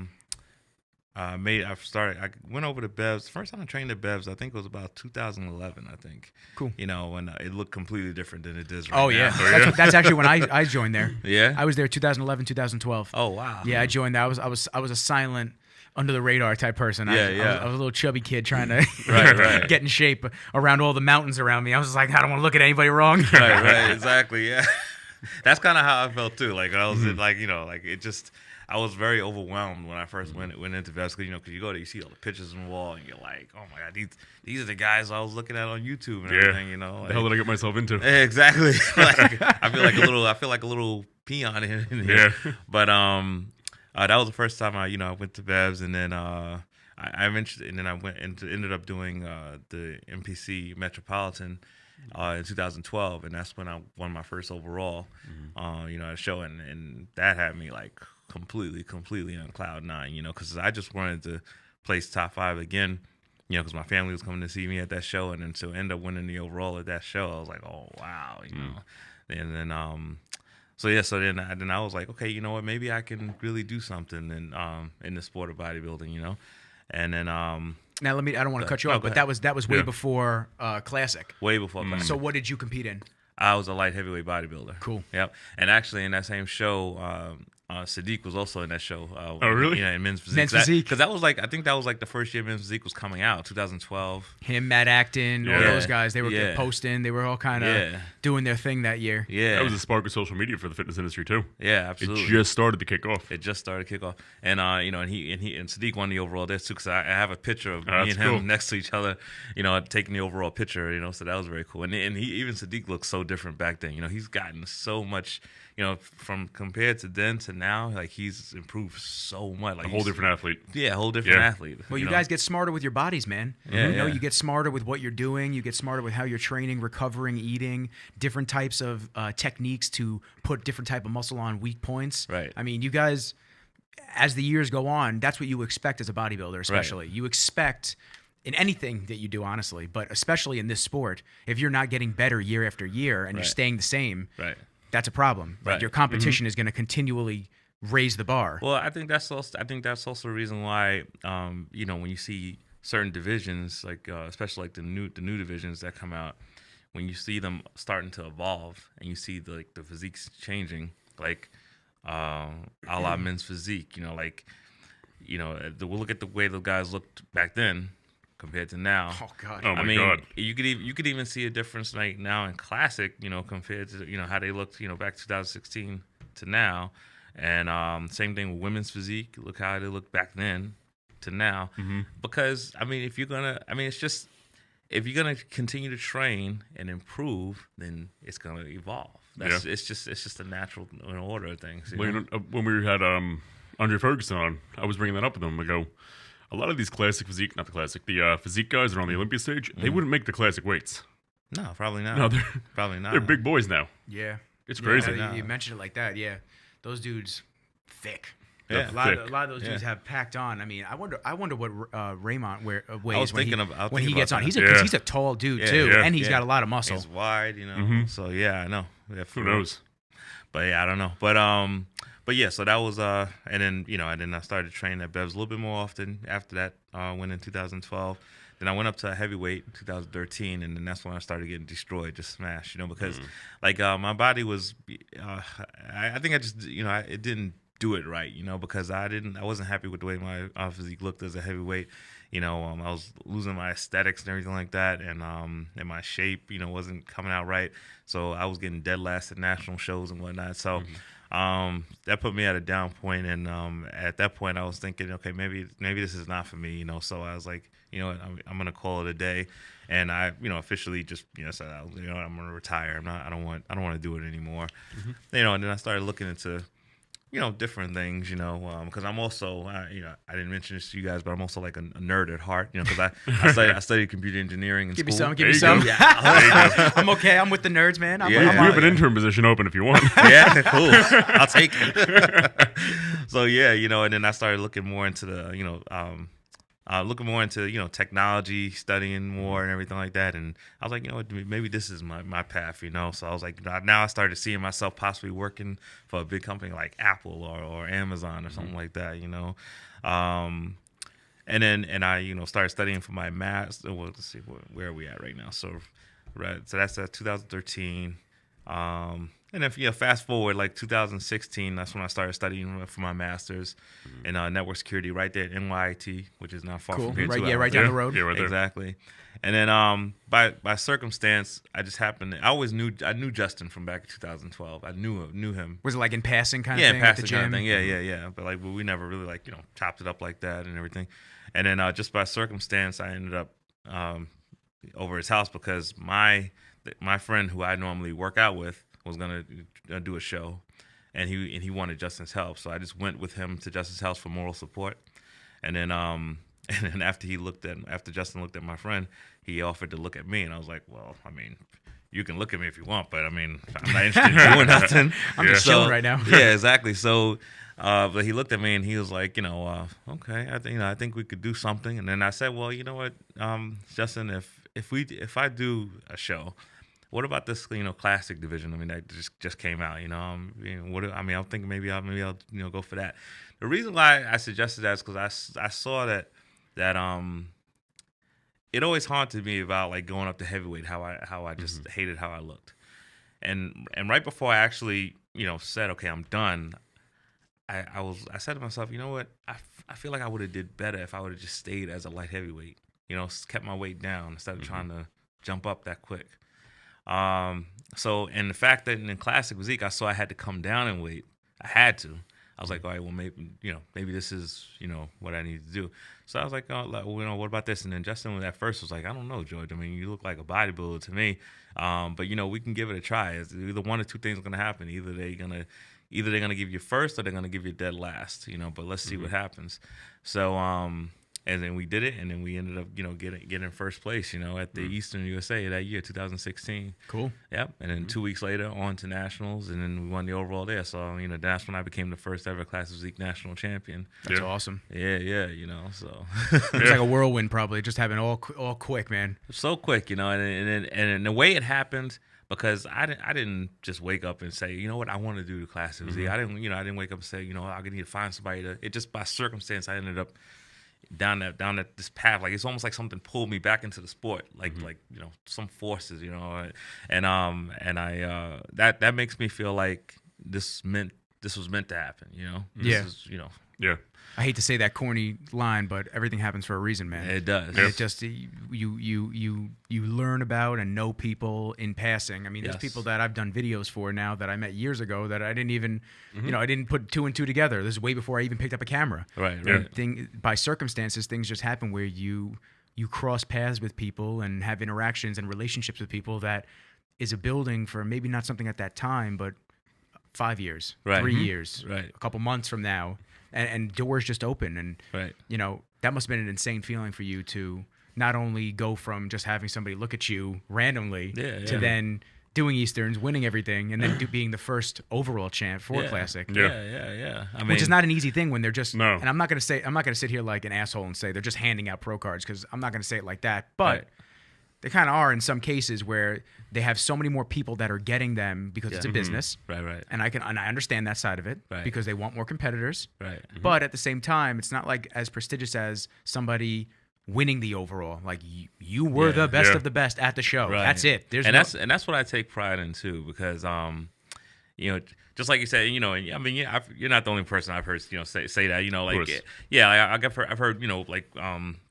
went over to Bevs. The first time I trained at Bevs, I think it was about 2011. I think. Cool. You know, when it looked completely different than it does right now. Oh yeah, that's actually when I joined there. Yeah. I was there 2011, 2012. Oh wow. Yeah, I joined there. I was a silent, under the radar type person. I was a little chubby kid trying to get in shape around all the mountains around me. I was like, I don't want to look at anybody wrong. Right, exactly. Yeah. That's kind of how I felt too. Like I was like, you know, like it just. I was very overwhelmed when I first went into Vets, because you go there, you see all the pictures on the wall, and you're like, oh my god, these are the guys I was looking at on YouTube and everything, you know. Like, the hell did I get myself into? Exactly. Like, I feel like a little peon in here. Yeah. But that was the first time I went to Vets, and then I ended up doing the MPC Metropolitan in 2012, and that's when I won my first overall, at a show, and that had me like completely on cloud nine, you know, because I just wanted to place top 5 again, you know, because my family was coming to see me at that show, and then to end up winning the overall at that show, I was like, oh wow, you know, and then then I was like, okay, you know what, maybe I can really do something in the sport of bodybuilding, you know, and then now I don't want to cut you off, but that was way before Classic. Way before Classic. So what did you compete in? I was a light heavyweight bodybuilder. Cool. Yep. And actually, in that same show, Sadiq was also in that show. Oh, really? In Men's Physique. Men's Physique. Because that was like, I think that was like the first year Men's Physique was coming out, 2012. Him, Matt Acton, all those guys, they were posting. They were all kind of doing their thing that year. Yeah. That was a spark of social media for the fitness industry, too. Yeah, absolutely. It just started to kick off. And Sadiq won the overall there, too, because I have a picture of me and him cool. next to each other, you know, taking the overall picture, you know, so that was very cool. And even Sadiq looked so different back then. You know, he's gotten so much, you know, from compared to then to now, like he's improved so much. Like a whole different athlete. Yeah, a whole different athlete. Well, you guys get smarter with your bodies, man. Yeah, you know, you get smarter with what you're doing. You get smarter with how you're training, recovering, eating, different types of techniques to put different type of muscle on weak points. Right. I mean, you guys, as the years go on, that's what you expect as a bodybuilder, especially. Right. You expect in anything that you do, honestly, but especially in this sport, if you're not getting better year after year and you're staying the same, that's a problem. Right. Your competition is going to continually raise the bar. Well, I think that's also the reason why, you know, when you see certain divisions, like especially like the new divisions that come out, when you see them starting to evolve and you see the physiques changing, like a la Men's Physique, you know, like, you know, we'll look at the way the guys looked back then compared to now. Oh God! Oh my God! You could even see a difference like now in Classic, you know, compared to, you know, how they looked, you know, back 2016 to now, and same thing with Women's Physique. Look how they looked back then to now, because it's just if you're gonna continue to train and improve, then it's gonna evolve. It's just a natural order of things. When we had Andre Ferguson on, I was bringing that up with him. I go, a lot of these physique guys that are on the Olympia stage, they wouldn't make the classic weights. No, probably not. No, probably not. They're big boys now. Yeah. It's crazy. You mentioned it like that, yeah. Those dudes, thick. Yeah, a lot of those dudes have packed on. I mean, I wonder what Raymond weighs when he gets on. He's a tall dude too, and he's got a lot of muscle. He's wide, you know. So yeah, I know. Yeah, who knows? But yeah, I don't know. But yeah, so that was and then I started training at Bevs a little bit more often after that. Went in 2012. Then I went up to heavyweight in 2013, and then that's when I started getting destroyed, just smashed, you know, because like my body was, I think I just, you know, it didn't do it right, because I wasn't happy with the way my physique looked as a heavyweight. I was losing my aesthetics and everything like that, and my shape, wasn't coming out right. So I was getting dead last at national shows and whatnot. So that put me at a down point, and at that point I was thinking, okay, maybe this is not for me, So I was like, I'm gonna call it a day, and I, officially just, said, I'm gonna retire. I don't want to do it anymore. And then I started looking into different things, because I'm also, I didn't mention this to you guys, but I'm also like a nerd at heart, because I studied computer engineering in school. Give me some. Yeah. I'm okay. I'm with the nerds, man. We have an intern position open if you want. Yeah, cool. I'll take it. So yeah, and then I started looking more into the, technology, studying more and everything like that. And I was like, maybe this is my path, So I was like, now I started seeing myself possibly working for a big company like Apple or Amazon or something like that, And I, started studying for my master. Well, let's see, where are we at right now? So that's 2013. And if fast forward like 2016, that's when I started studying for my master's in network security right there at NYIT, which is not far from here. Right down the road. Yeah, right there. Exactly. And then by circumstance, I knew Justin from back in 2012. I knew him. Was it like in passing kind of thing? Yeah, in passing at the gym? kind of thing. Yeah. But we never really chopped it up like that and everything. And then just by circumstance, I ended up over his house because my friend who I normally work out with was gonna do a show, and he wanted Justin's help, so I just went with him to Justin's house for moral support, and then after Justin looked at my friend, he offered to look at me, and I was like, well, I mean, you can look at me if you want, but I mean, I'm not interested in doing nothing. I'm just chilling right now. Yeah, exactly. So, but he looked at me and he was like, okay, I think we could do something, and then I said, well, you know what, Justin, if I do a show, what about this, classic division? I mean, that just came out, I'm thinking maybe I'll go for that. The reason why I suggested that is because I saw that it always haunted me about like going up to heavyweight, how I just hated how I looked, and right before I actually said, okay, I'm done, I said to myself, you know what, I feel like I would have did better if I would have just stayed as a light heavyweight, kept my weight down instead of trying to jump up that quick. So, and the fact that in classic physique, I saw I had to come down in weight. I had to. I was like, all right, well, maybe this is, what I need to do. So I was like, oh, what about this? And then Justin at first was like, I don't know, George. I mean, you look like a bodybuilder to me. But we can give it a try. It's either one or two things are going to happen. Either they're going to give you first or they're going to give you dead last, but let's see what happens. So, and then we did it, and then we ended up, getting first place, at the Eastern USA that year, 2016. Cool. Yep. And then 2 weeks later, on to nationals, and then we won the overall there. So, that's when I became the first ever Classic Physique national champion. That's awesome. Yeah, so. It was like a whirlwind, probably, just having all quick, man. So quick, and the way it happened, because I didn't just wake up and say, you know what, I want to do the Classic Physique. I didn't wake up and say, I need to find somebody to. It just by circumstance, I ended up down this path. Like it's almost like something pulled me back into the sport, like some forces, and I that makes me feel like this was meant to happen, Yeah. I hate to say that corny line, but everything happens for a reason, man. It does. And it just you learn about and know people in passing. I mean, there's people that I've done videos for now that I met years ago that I didn't even, I didn't put two and two together. This is way before I even picked up a camera. Right. By circumstances, things just happen where you cross paths with people and have interactions and relationships with people that is a building for maybe not something at that time, but 5 years, 3 years, a couple months from now. And doors just open, and that must have been an insane feeling for you to not only go from just having somebody look at you randomly to then doing Easterns, winning everything, and then being the first overall champ for Classic. Yeah. I mean, which is not an easy thing when they're just. No. And I'm not gonna sit here like an asshole and say they're just handing out pro cards, because I'm not gonna say it like that, but. They kind of are in some cases where they have so many more people that are getting them because it's a business. Right. And I understand that side of it because they want more competitors. Right. But at the same time, it's not like as prestigious as somebody winning the overall. Like you were the best of the best at the show. Right. That's it. That's what I take pride in too, because just like you said, and I mean, you're not the only person I've heard, say that, course. I've heard,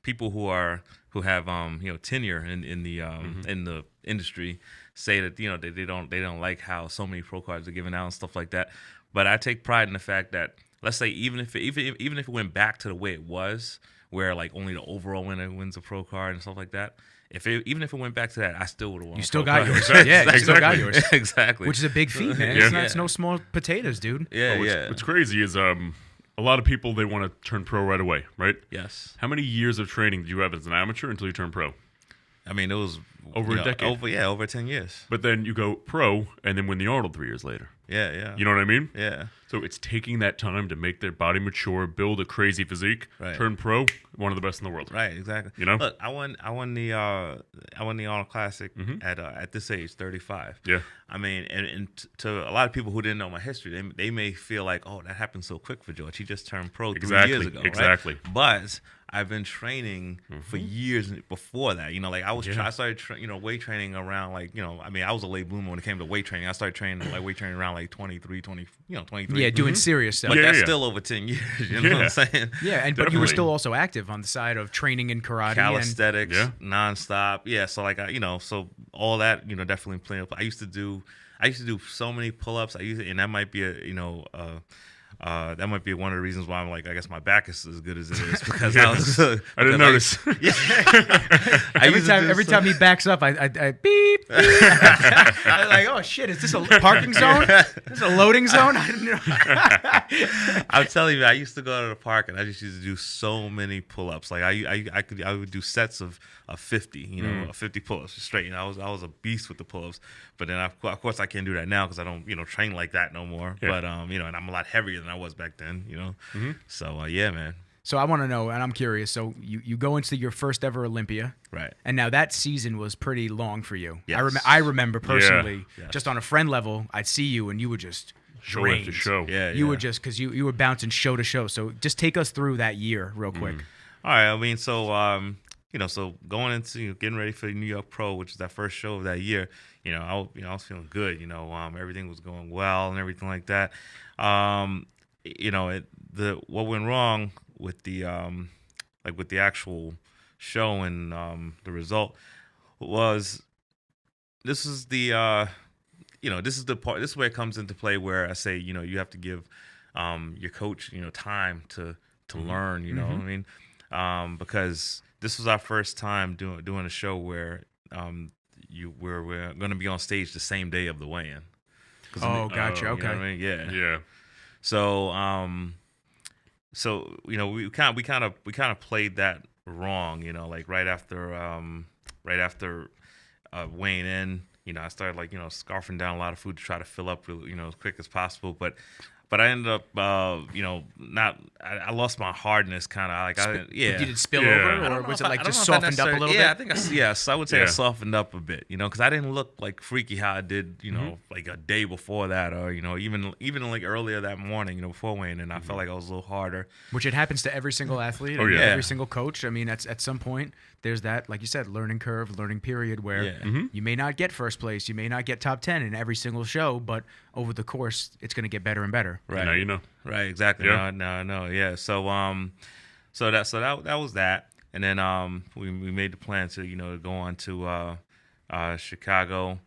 people who have, tenure in the industry say that, they don't like how so many pro cards are given out and stuff like that. But I take pride in the fact that, let's say, even if it went back to the way it was, where like only the overall winner wins a pro card and stuff like that. Even if it went back to that, I still would have won. You still got yours. Exactly. Yeah, you still got yours. Exactly. Which is a big feat, man. It's no small potatoes, dude. Yeah, What's crazy is a lot of people, they want to turn pro right away, right? Yes. How many years of training did you have as an amateur until you turned pro? I mean, it was Over a decade? Over 10 years. But then you go pro and then win the Arnold 3 years later. Yeah. You know what I mean? Yeah. So it's taking that time to make their body mature, build a crazy physique, Right. turn pro, one of the best in the world. Right, exactly. You know? Look, I won the Arnold Classic at this age, 35. Yeah. I mean, and to a lot of people who didn't know my history, they may feel like, oh, that happened so quick for George. He just turned pro 3 years ago. Exactly. Right? But I've been training for years before that. I started weight training around I was a late bloomer when it came to weight training. I started training weight training around 23. Yeah, doing serious stuff. But that's still over 10 years. You know what I'm saying? Yeah, but you were still also active on the side of training and karate, calisthenics, nonstop. Yeah, so so all that definitely playing up. I used to do so many pull-ups. And that might be that might be one of the reasons why I'm I guess my back is as good as it is because I didn't notice. Every time he backs up, I beep. I was like, oh shit, is this a parking zone? Is this a loading zone? I didn't know. I'm telling you, I used to go to the park and I just used to do so many pull-ups. I would do sets of 50, 50 pull-ups straight. I was a beast with the pull-ups. But then of course I can't do that now because I don't train like that no more. Yeah. But and I'm a lot heavier than I was back then. So yeah, man. So I want to know, and I'm curious. So you go into your first ever Olympia, right? And now that season was pretty long for you. Yes. I remember personally, Yes. just on a friend level, I'd see you and you would just Show after show. Yeah, you would just because you were bouncing show to show. So just take us through that year real quick. All right. I mean, so so going into getting ready for the New York Pro, which is that first show of that year, I was feeling good. Everything was going well and everything like that. What went wrong with the with the actual show and the result was this is the part. This is where it comes into play where I say you have to give your coach time to learn. You know what I mean? Because this was our first time doing a show where we're going to be on stage the same day of the weigh-in. Oh, gotcha. Okay. You know what I mean? Yeah. Yeah. So we kind of played that wrong. Right after weighing in, I started scarfing down a lot of food to try to fill up as quick as possible, but I ended up, I lost my hardness kind of. Did it spill over, or was it just softened up a little bit? Yeah, I think I would say I softened up a bit, because I didn't look like freaky how I did, a day before that, or even earlier that morning, before weighing in, I felt like I was a little harder. Which it happens to every single athlete, every single coach. I mean, at some point there's that, like you said, learning curve, learning period where you may not get first place, you may not get top 10 in every single show, but over the course, it's going to get better and better. Right. Now you know. Right. Exactly. Yeah. Now I know. Yeah. So that was that, and then we made the plan to go on to Chicago.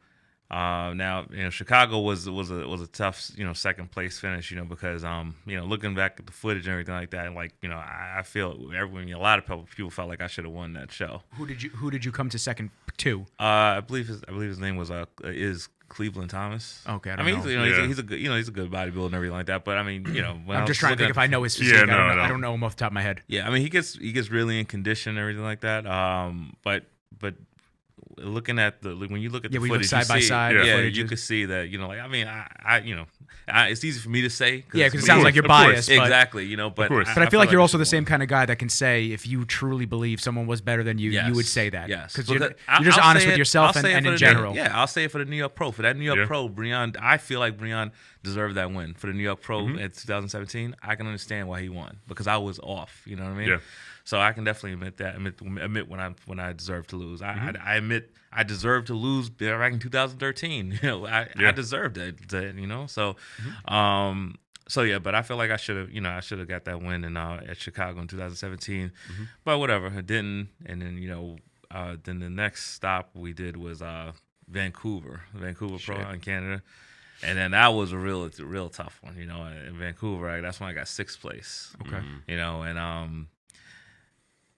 Now Chicago was a tough second place finish because looking back at the footage and everything like that, and I feel a lot of people felt like I should have won that show. Who did you come to second to? I believe his name was is Cleveland Thomas. Okay, I mean, he's a good he's a good bodybuilder and everything like that. But I mean, when I'm just trying to think if I know his physique. I don't know him off the top of my head. Yeah, I mean, he gets really in condition and everything like that. But looking at when you look at the footage, side by side. You can see that. It's easy for me to say. Because it sounds like you're biased. Exactly. But I feel like you're also the same kind of guy that can say if you truly believe someone was better than you, you would say that. Yes, because you're just honest with yourself and in general. I'll say it for the New York Pro. For that New York Pro, Breon, I feel like Breon deserved that win for the New York Pro at 2017. I can understand why he won because I was off. You know what I mean? Yeah. So I can definitely admit that. Admit when I deserve to lose. I admit I deserved to lose back in 2013. You know, I deserved it. You know, so so yeah. But I feel like I should have got that win at Chicago in 2017. But whatever, I didn't. And then then the next stop we did was Vancouver Pro in Canada. And then that was a real tough one, you know. In Vancouver, that's when I got 6th place. Okay. You know,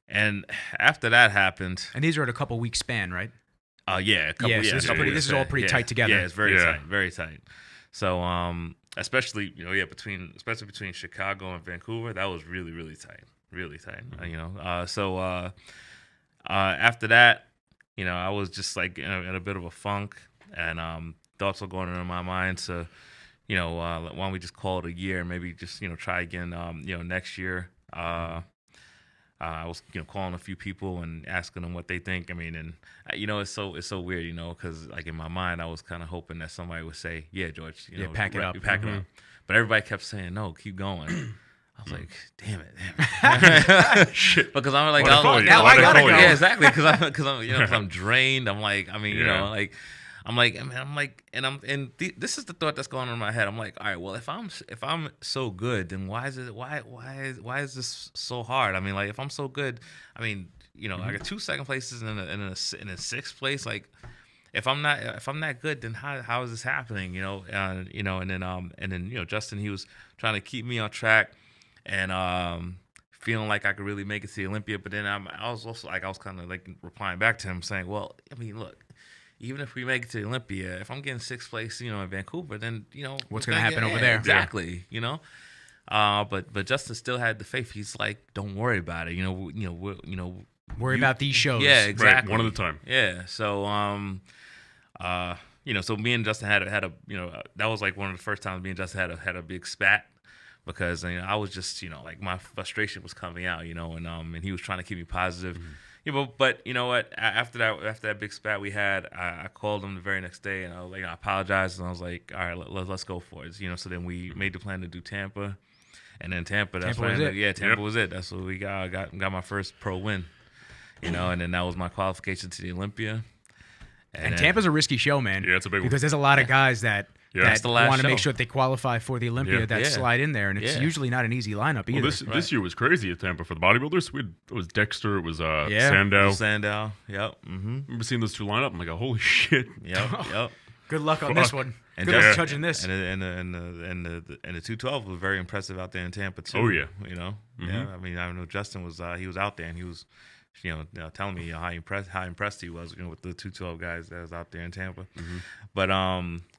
and after that happened, And these are at a couple week span, right? yeah, a couple, Yeah, so this is all pretty tight together. Yeah, it's very tight. So, especially between Chicago and Vancouver, that was really tight. You know, so after that, you know, I was just like in a bit of a funk, and thoughts were going on in my mind. So, you know, why don't we just call it a year? Maybe just try again. Next year. I was calling a few people and asking them what they think. I mean, and it's so weird, you know, because like in my mind I was kind of hoping that somebody would say, "Yeah, George, pack it up." But everybody kept saying, "No, keep going." I was like, "Damn it!" Shit. Because I'm like, now I gotta go. Yeah, exactly. Because I'm drained. I'm like, this is the thought that's going on in my head. I'm like, all right, well, if I'm so good, then why is this so hard? I mean, like, if I'm so good, I mean, I got 2 second places and a 6th place. Like, if I'm not good, then how is this happening? And then Justin, he was trying to keep me on track and feeling like I could really make it to the Olympia. But then I was also like, I was kind of like replying back to him saying, well, I mean, look. Even if we make it to the Olympia, if I'm getting 6th place, in Vancouver, then what's going to happen over there? Exactly, But Justin still had the faith. He's like, don't worry about it. Worry about these shows. Yeah, exactly. Right, one at a time. Yeah. So so me and Justin had a that was like one of the first times me and Justin had a big spat because I was just like my frustration was coming out, and he was trying to keep me positive. But you know what? After that big spat we had, I called him the very next day and I was like, I apologized and I was like, all right, let's go for it. So then we made the plan to do Tampa, and then Tampa was it. Yeah, Tampa was it. That's what we got my first pro win. And then that was my qualification to the Olympia. And Tampa's a risky show, man. Yeah, it's a big one. Because there's a lot of guys that want to make sure that they qualify for the Olympia that slide in there, and it's usually not an easy lineup either. Well, this year was crazy at Tampa for the bodybuilders. It was Dexter, it was Sandow. Yep. Mm-hmm. I remember seeing those two line up. I'm like, holy shit. Yep. Good luck on this one. And Good luck judging this. And the 212 was very impressive out there in Tampa too. Oh yeah. Yeah. I mean, I know Justin was he was out there and he was telling me how impressed he was with the 212 guys that was out there in Tampa. Mm-hmm. But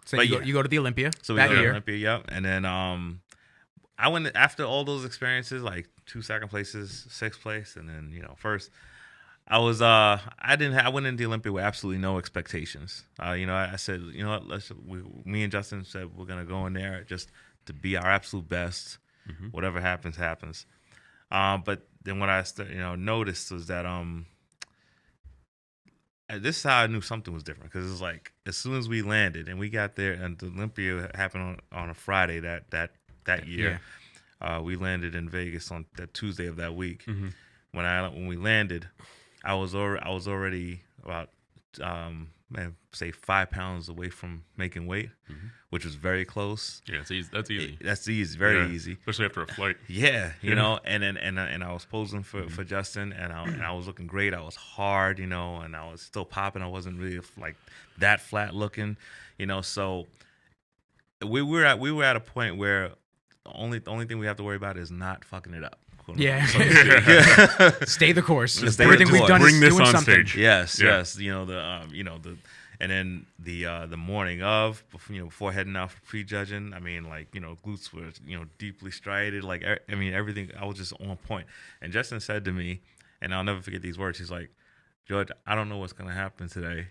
so you go to the Olympia. So we go to the Olympia, yep. And then I went after all those experiences, like 2 second places, 6th place, and then first. I was I went into the Olympia with absolutely no expectations. I said, me and Justin said we're gonna go in there just to be our absolute best. Mm-hmm. Whatever happens, happens. But then what I noticed was that this is how I knew something was different, because it was like as soon as we landed and we got there, and the Olympia happened on a Friday that year. Yeah. We landed in Vegas on that Tuesday of that week. Mm-hmm. When we landed, I was already about say 5 pounds away from making weight, mm-hmm. which was very close. Yeah, it's easy. That's easy. That's easy, very easy, especially after a flight. Yeah, you know, and I was posing for Justin, and I was looking great. I was hard, and I was still popping. I wasn't really like that flat looking, So we were at a point where the only thing we have to worry about is not fucking it up. Yeah. Stay the course. Everything we've done Bring is this doing on something. stage. Yes. And then the morning of, before heading out for prejudging, I mean, like, glutes were, deeply striated. Like, I mean, everything, I was just on point. And Justin said to me, and I'll never forget these words, he's like, George, I don't know what's going to happen today,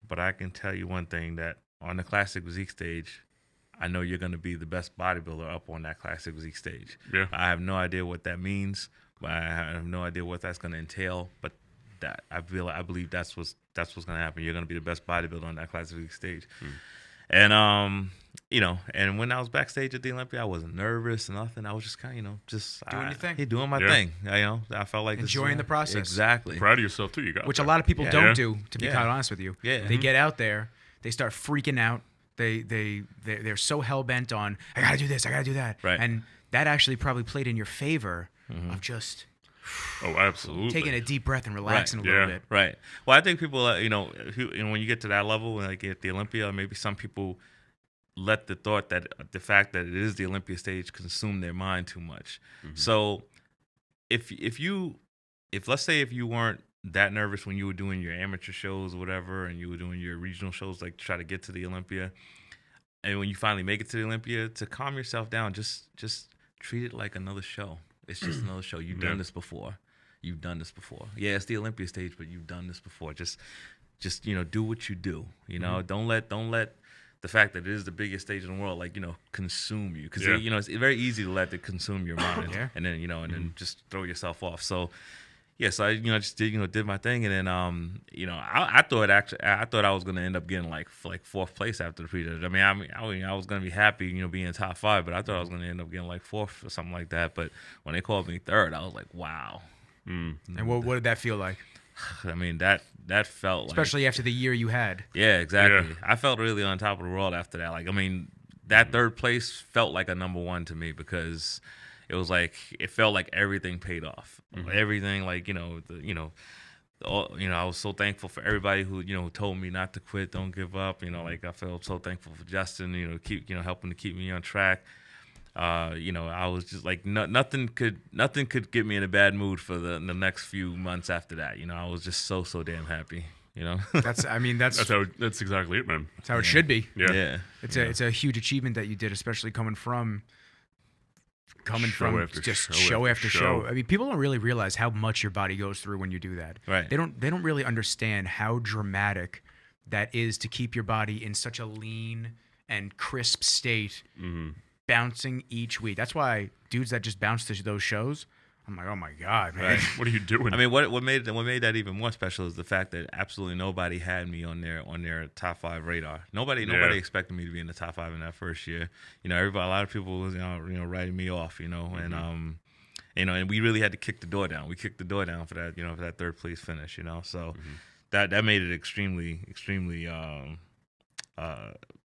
but I can tell you one thing, that on the classic physique stage, I know you're going to be the best bodybuilder up on that classic physique stage. Yeah. I have no idea what that means, but I have no idea what that's going to entail. But that I believe that's what's going to happen. You're going to be the best bodybuilder on that classic physique stage. And and when I was backstage at the Olympia, I wasn't nervous or nothing. I was just kind of, just Doing your thing. doing my thing. I felt like Enjoying the process. Exactly. Proud of yourself too. You got Which there. a lot of people Yeah. don't do, to be Yeah. quite honest with you. Yeah. They get out there, they start freaking out. They're so hell bent on, I gotta do this, I gotta do that. Right. And that actually probably played in your favor of just Oh, absolutely. taking a deep breath and relaxing a little Yeah. bit. Right. Well, I think people, when you get to that level, like at the Olympia, maybe some people let the fact that it is the Olympia stage consume their mind too much. So if let's say if you weren't that nervous when you were doing your amateur shows or whatever, and you were doing your regional shows, like to try to get to the Olympia, and when you finally make it to the Olympia, to calm yourself down, just treat it like another show. It's just another show. You've done this before. You've done this before. Yeah, it's the Olympia stage, but you've done this before. Just do what you do. Don't let the fact that it is the biggest stage in the world, consume you, because it's very easy to let it consume your mind, and then then just throw yourself off. So. Yes, I just did my thing, and then I thought I was gonna end up getting like fourth place after the pre-judge. I mean I was gonna be happy being in top 5, but I thought I was gonna end up getting like fourth or something like that. But when they called me third, I was like, wow. And what did that feel like? I mean that felt especially after the year you had. Yeah, exactly. Yeah. I felt really on top of the world after that. Like, I mean, that third place felt like a number 1 to me, because it was like, it felt like everything paid off. Everything, I was so thankful for everybody who told me not to quit, don't give up. I felt so thankful for Justin, keep helping to keep me on track. I was just like, nothing could get me in a bad mood for the next few months after that. I was just so damn happy. That's exactly it, man. that's how it should be. Yeah. It's a huge achievement that you did, especially coming from after just show show after after show. show. I mean, people don't really realize how much your body goes through when you do that. Right. They don't really understand how dramatic that is to keep your body in such a lean and crisp state, bouncing each week. That's why dudes that just bounce to those shows, I'm like, oh my God, man. Right. What are you doing? I mean, what made that even more special is the fact that absolutely nobody had me on their top 5 radar. Nobody expected me to be in the top 5 in that first year. A lot of people was writing me off. And and we really had to kick the door down. We kicked the door down for that for that third place finish. So that made it extremely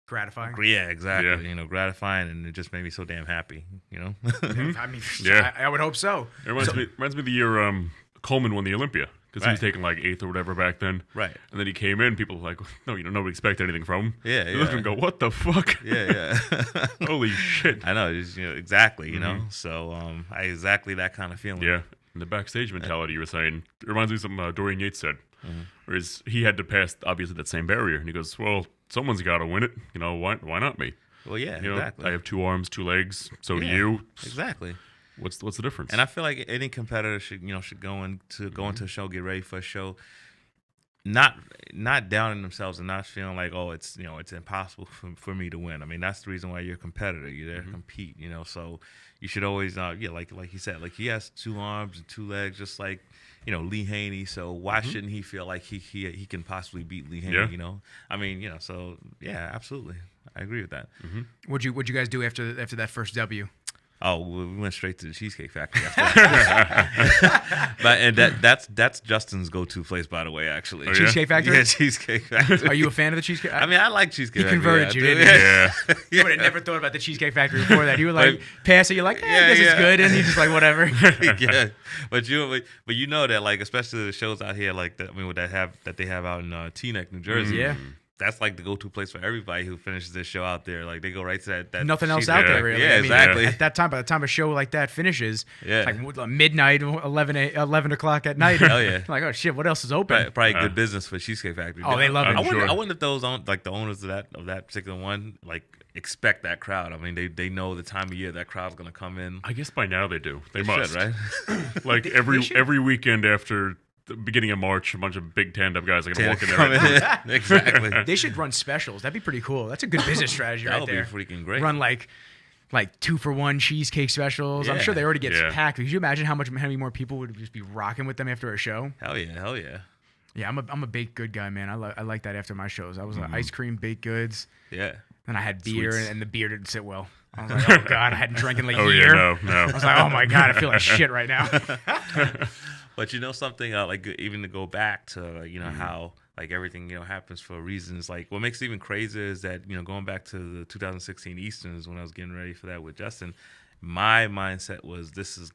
Gratifying. yeah, exactly. Yeah. Gratifying, and it just made me so damn happy. I mean, Yeah. I would hope so. It reminds me of the year Coleman won the Olympia, because he was Right. taking like 8th or whatever back then. Right. And then he came in, people were like, no, nobody expected anything from him. Yeah, They look yeah. and go, what the fuck? Yeah. Holy shit. I know, it's, exactly, So exactly that kind of feeling. Yeah. And the backstage mentality you were saying, it reminds me of something Dorian Yates said. Whereas he had to pass, obviously, that same barrier. And he goes, well, someone's got to win it. Why not me? Well, yeah, You know, exactly. I have 2 arms, 2 legs. So do Yeah, you. Exactly. What's the difference? And I feel like any competitor should go into a show, get ready for a show, not downing themselves and not feeling like, oh, it's impossible for me to win. I mean, that's the reason why you're a competitor. You're there to compete. So you should always like you said, like, he has 2 arms and 2 legs, just like Lee Haney. So why shouldn't he feel like he can possibly beat Lee Haney? Yeah. I mean, so yeah, absolutely, I agree with that. What'd you guys do after that first W? Oh, we went straight to the Cheesecake Factory after that. And that's Justin's go-to place, by the way, actually. Oh, yeah? Cheesecake Factory? Yeah, Cheesecake Factory. Are you a fan of the Cheesecake? I mean, I like Cheesecake He Factory. converted you, I do. didn't he? yeah. You would have never thought about the Cheesecake Factory before that. You were like, But- pass it. You're like, I guess it's good. And he's just like, whatever. Yeah, but you know that, like, especially the shows out here, like that they have out in Teaneck, New Jersey. Yeah. That's like the go-to place for everybody who finishes this show out there. Like, they go right to that Nothing else Cheesecake out there, Factory. really. Yeah, I mean, exactly. At that time, by the time a show like that finishes, Yeah. it's like midnight, 11 o'clock at night. Hell yeah. Like, oh, shit, what else is open? Probably good business for Cheesecake Factory. Oh, they love it. I'm sure. I wonder if those the owners of that particular one, like, expect that crowd. I mean, they know the time of year that crowd's gonna come in. I guess by now they do. They They must. should, right? Like every weekend after the beginning of March, a bunch of big tanned up guys are gonna walk in Come there. in. Exactly. They should run specials. That'd be pretty cool. That's a good business strategy That right would there. be freaking great. Run like 2-for-1 cheesecake specials. I'm Yeah. sure they already get Yeah. packed. Could you imagine how many more people would just be rocking with them after a show? Hell yeah. Yeah, I'm a baked good guy, man. I like that after my shows. I was like ice cream, baked goods. Yeah. And I had beer, Sweets. and the beer didn't sit well. I was like, oh god, I hadn't drank in like a Oh year. yeah, no. I was like, oh my god, I feel like shit right now. But you know something, like even to go back to how like everything happens for reasons. Like what makes it even crazier is that going back to the 2016 Easterns when I was getting ready for that with Justin, my mindset was this is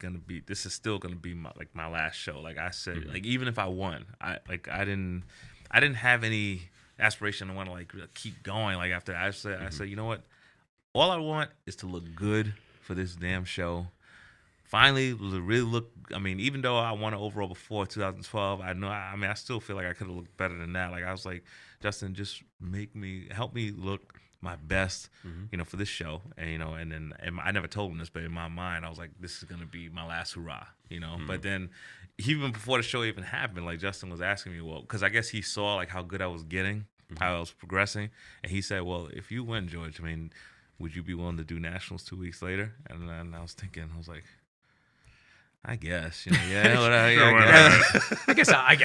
still gonna be my last show. Like I said, like even if I won, I didn't have any aspiration to want to like keep going. Like after I said, you know what, all I want is to look good for this damn show. Finally, really look. I mean, even though I won an overall before 2012, I still feel like I could have looked better than that. Like I was like, Justin, just help me look my best, for this show. And I never told him this, but in my mind, I was like, this is gonna be my last hurrah, But then, even before the show even happened, like Justin was asking me, well, because I guess he saw like how good I was getting, how I was progressing, and he said, well, if you win, George, I mean, would you be willing to do nationals 2 weeks later? And then I was thinking, I was like, I guess, yeah,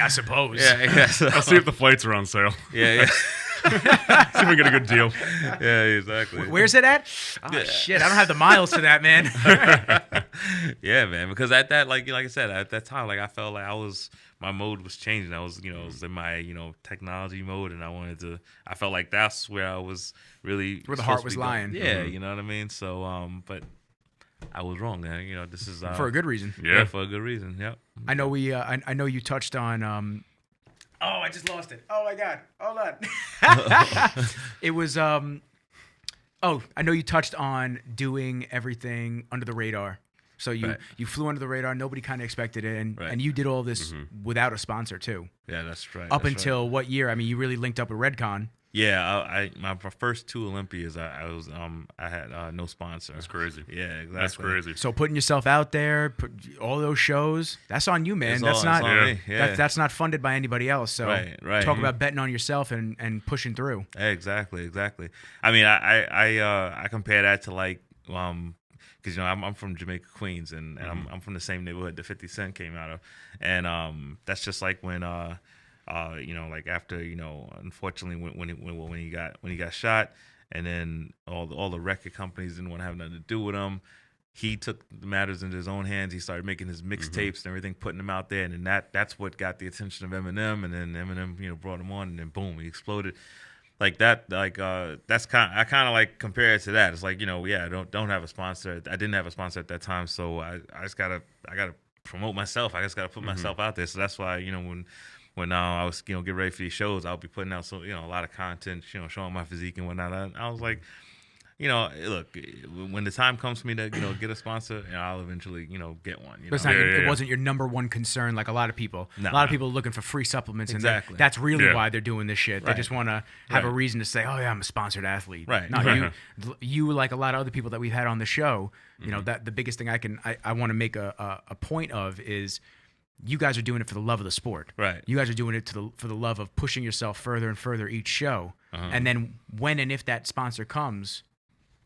I suppose. Yeah, I guess. I'll see if the flights are on sale. Yeah. See if we get a good deal. Yeah, exactly. Where's it at? Oh shit, I don't have the miles to that, man. Yeah, man. Because at that, like I said, at that time, like I felt like my mode was changing. I was, I was in my, technology mode, and I felt like that's where I was really where the heart was lying. Yeah, you know what I mean. So, but I was wrong. This is for a good reason. Yeah, for a good reason. Yep. I know I know you touched on. Oh, I just lost it. Oh my god. Hold on. It was Oh, I know you touched on doing everything under the radar. So you flew under the radar. Nobody kind of expected it, and you did all this without a sponsor too. Yeah, that's right. Up until what year? I mean, you really linked up with Redcon. Yeah, my first two Olympias, I had no sponsor. That's crazy. Yeah, exactly. That's crazy. So putting yourself out there, all those shows, that's on you, man. That's not me. Yeah. that's not funded by anybody else. So right. talk about betting on yourself and pushing through. Exactly. I mean, I compare that to like because I'm from Jamaica, Queens, and I'm from the same neighborhood that 50 Cent came out of, and that's just like when like after unfortunately when he got shot, and then all the record companies didn't want to have nothing to do with him. He took the matters into his own hands. He started making his mixtapes and everything, putting them out there, and then that's what got the attention of Eminem, and then Eminem brought him on, and then boom, he exploded. Like that, that's I kind of like compare it to that. It's like I don't have a sponsor. I didn't have a sponsor at that time, so I gotta promote myself. I just gotta put myself out there. So that's why when I was get ready for these shows, I'll be putting out a lot of content, showing my physique and whatnot. I was like, look, when the time comes for me to get a sponsor, I'll eventually get one. But it wasn't your number one concern like a lot of people. No, a lot of people are looking for free supplements, Exactly. and that's really why they're doing this shit. They Right. just want to have a reason to say, "Oh yeah, I'm a sponsored athlete." Right. No, Right. you like a lot of other people that we've had on the show. That the biggest thing I want to make a point of is, you guys are doing it for the love of the sport. Right. You guys are doing it for the love of pushing yourself further and further each show. And then when and if that sponsor comes,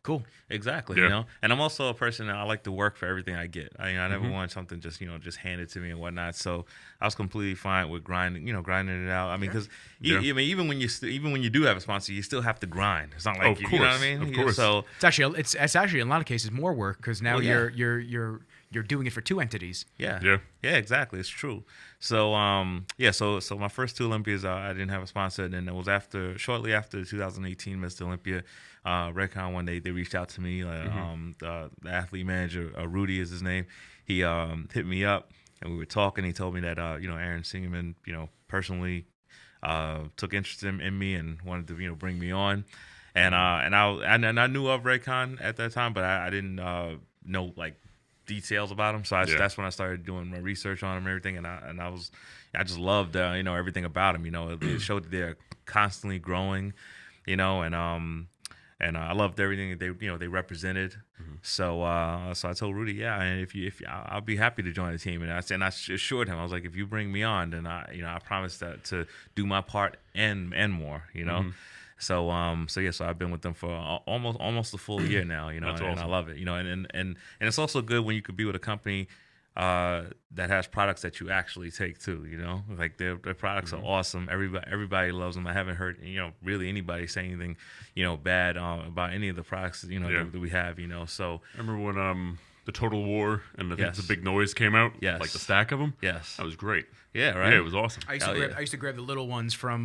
cool. Exactly. Yeah. And I'm also a person that I like to work for everything I get. I never want something just handed to me and whatnot. So I was completely fine with grinding it out. I mean, because even when you do have a sponsor, you still have to grind. It's not like Of you know what I course. mean. Of course. So It's actually in a lot of cases more work, because now you're doing it for two entities. yeah, exactly. It's true. So so my first two Olympias, I didn't have a sponsor, and then it was shortly after the 2018 Mr. Olympia. Redcon one day they reached out to me. The athlete manager, Rudy is his name. He hit me up and we were talking. He told me that Aaron Singerman personally took interest in me and wanted to bring me on. And I knew of Redcon at that time, but I didn't know like details about him. So that's when I started doing my research on him and everything. And I just loved everything about him. It showed that they're constantly growing. And I loved everything that they represented. So I told Rudy, and if I'll be happy to join the team. And I assured him, I was like, if you bring me on, then I promise that to do my part and more. So I've been with them for almost a full year now. That's and awesome. I love it. And it's also good when you could be with a company that has products that you actually take too. You know, like their products are awesome. Everybody loves them. I haven't heard really anybody say anything bad about any of the products that we have. So I remember when the Total War and I think Yes. the Big Noise came out. Yes. Like the stack of them. Yes. That was great. Yeah, right. Yeah, it was awesome. I used to grab the little ones from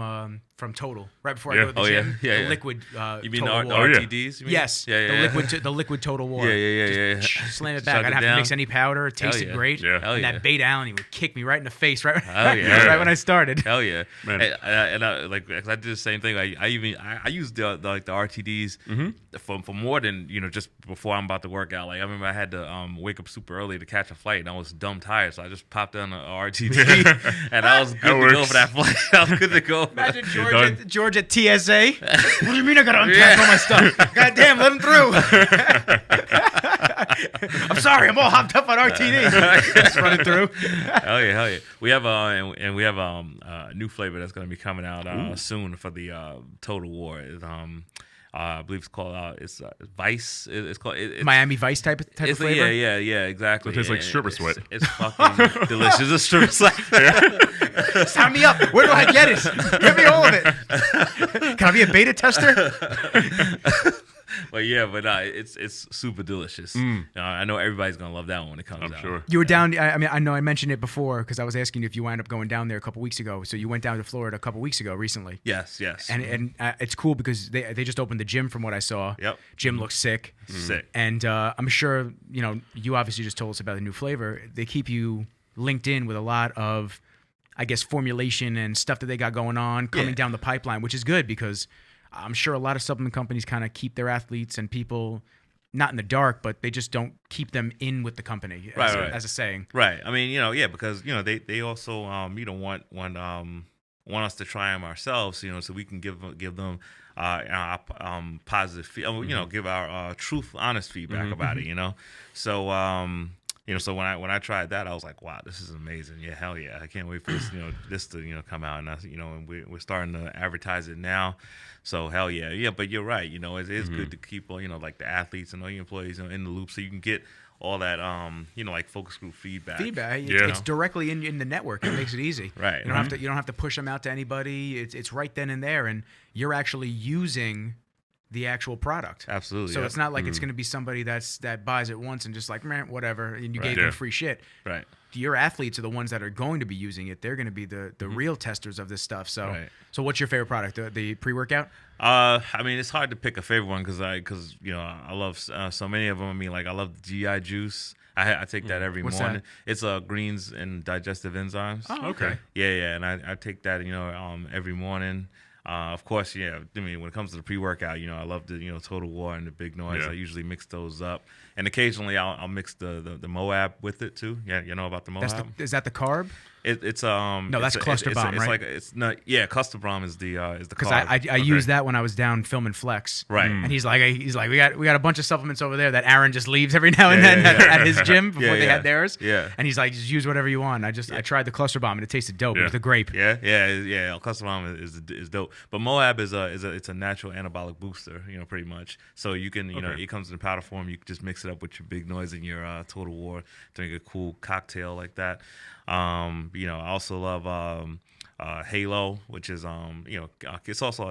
Total right before Yeah. I go to the Oh, yeah. gym. Yeah, the yeah. liquid. You mean Total the War. yeah. RTDs? You mean? Yes. Yeah. The liquid Total War. Yeah. Slam it Chug back. I didn't have to down. mix any powder. It tasted yeah. great. Yeah. Hell And yeah. that Bait Allen, he would kick me right in the face right yeah. right when I started. Hell yeah, Man. And I, like 'cause I did the same thing. I used the RTDs for more than just before I'm about to work out. Like I remember I had to wake up super early to catch a flight, and I was dumb tired, so I just popped on a RTD, and I was good to go works. for that flight. I was good to go. Imagine done. George at TSA. What do you mean I gotta unpack all my stuff? God damn, let him through. I'm sorry, I'm all hopped up on RTD. Just running through. Hell yeah. We have and we have a new flavor that's going to be coming out soon for the Total War. I believe it's called Vice. It's called Miami Vice type of it's flavor. Yeah, exactly. It tastes like stripper sweat. It's fucking delicious. It's stripper sweat. Sign me up. Where do I get it? Give me all of it. Can I be a beta tester? But it's super delicious. I know everybody's gonna love that one when it comes I'm out. sure. You were down. I know I mentioned it before because I was asking you if you wound up going down there a couple weeks ago. So you went down to Florida a couple weeks ago recently. Yes. And it's cool because they just opened the gym from what I saw. Yep. Gym looks sick. Sick. And I'm sure you obviously just told us about the new flavor. They keep you linked in with a lot of, I guess, formulation and stuff that they got going on coming down the pipeline, which is good because I'm sure a lot of supplement companies kind of keep their athletes and people not in the dark, but they just don't keep them in with the company as a saying. Right. I mean, because they also want us to try them ourselves, so we can give them positive, give our honest feedback about it, So so when I tried that, I was like, wow, this is amazing. Yeah, hell yeah, I can't wait for this this to come out, and and we're starting to advertise it now. So hell yeah. But you're right. It is good to keep like the athletes and all your employees in the loop, so you can get all that like focus group feedback. It's directly in the network. It makes it easy. Right. You don't have to push them out to anybody. It's right then and there, and you're actually using the actual product. Absolutely. So it's not like it's going to be somebody that buys it once and just like, man, whatever, and you gave them free shit. Right. Your athletes are the ones that are going to be using it. They're going to be the real testers of this stuff. So, So what's your favorite product? The pre-workout? I mean, it's hard to pick a favorite one because I love so many of them. I mean, like I love the GI Juice. I take that every morning. That? It's greens and digestive enzymes. Oh, okay. Yeah, and I take that every morning. Of course, I mean, when it comes to the pre-workout, I love the Total War and the Big Noise. Yeah. I usually mix those up, and occasionally I'll mix the Moab with it too. Yeah, you know about the Moab? Is that the carb? It's No, that's Cluster Bomb, it's right? like it's not. Yeah, Cluster Bomb is the Because carb. I used that when I was down filming Flex, Right. And he's like we got a bunch of supplements over there that Aaron just leaves every now and then at his gym before they had theirs. Yeah. And he's like, just use whatever you want. I tried the Cluster Bomb and it tasted dope. It was the grape. Yeah. Cluster Bomb is dope. But Moab it's a natural anabolic booster, pretty much. So you can it comes in powder form. You can just mix it up with your Big Noise and your Total War to make a cool cocktail like that. I also love Halo, which is it's also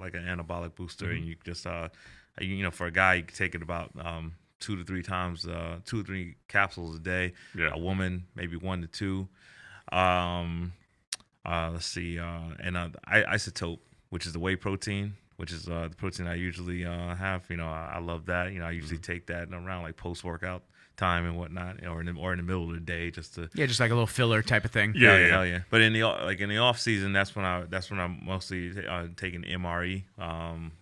like an anabolic booster, and you just for a guy you can take it about 2 to 3 times, 2 or 3 capsules a day. Yeah. A woman maybe 1 to 2. Let's see, and isotope, which is the whey protein, which is the protein I usually have. I love that. I usually take that around like post workout time and whatnot, or in the middle of the day, just to just like a little filler type of thing. Hell yeah. But in the off season, that's when I'm mostly taking MRE,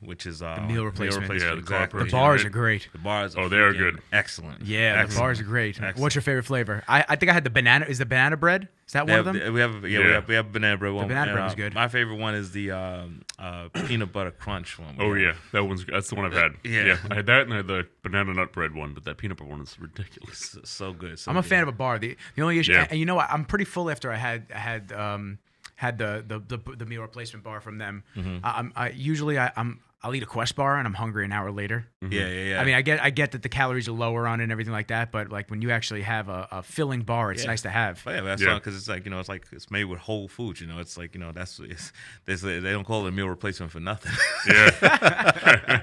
which is the meal replacement. Yeah, exactly. The bars are great. The bars they are good. Excellent. Yeah, Excellent. the bars are great. Excellent. What's your favorite flavor? I think I had the banana. Is the banana bread? Is that one of them? We have banana bread one. The banana bread is good. My favorite one is the peanut butter crunch one. Oh yeah, that's the one I've had. Yeah. I had that and I had the banana nut bread one, but that peanut butter one is ridiculous. So good. I'm a fan of a bar. The only issue, Yeah. and you know what? I'm pretty full after I had the meal replacement bar from them. Mm-hmm. I usually I'll eat a Quest bar and I'm hungry an hour later. Yeah. I mean, I get that the calories are lower on it and everything like that, but like when you actually have a filling bar, it's nice to have. But that's because it's like it's made with whole foods. It's like they don't call it a meal replacement for nothing. Yeah.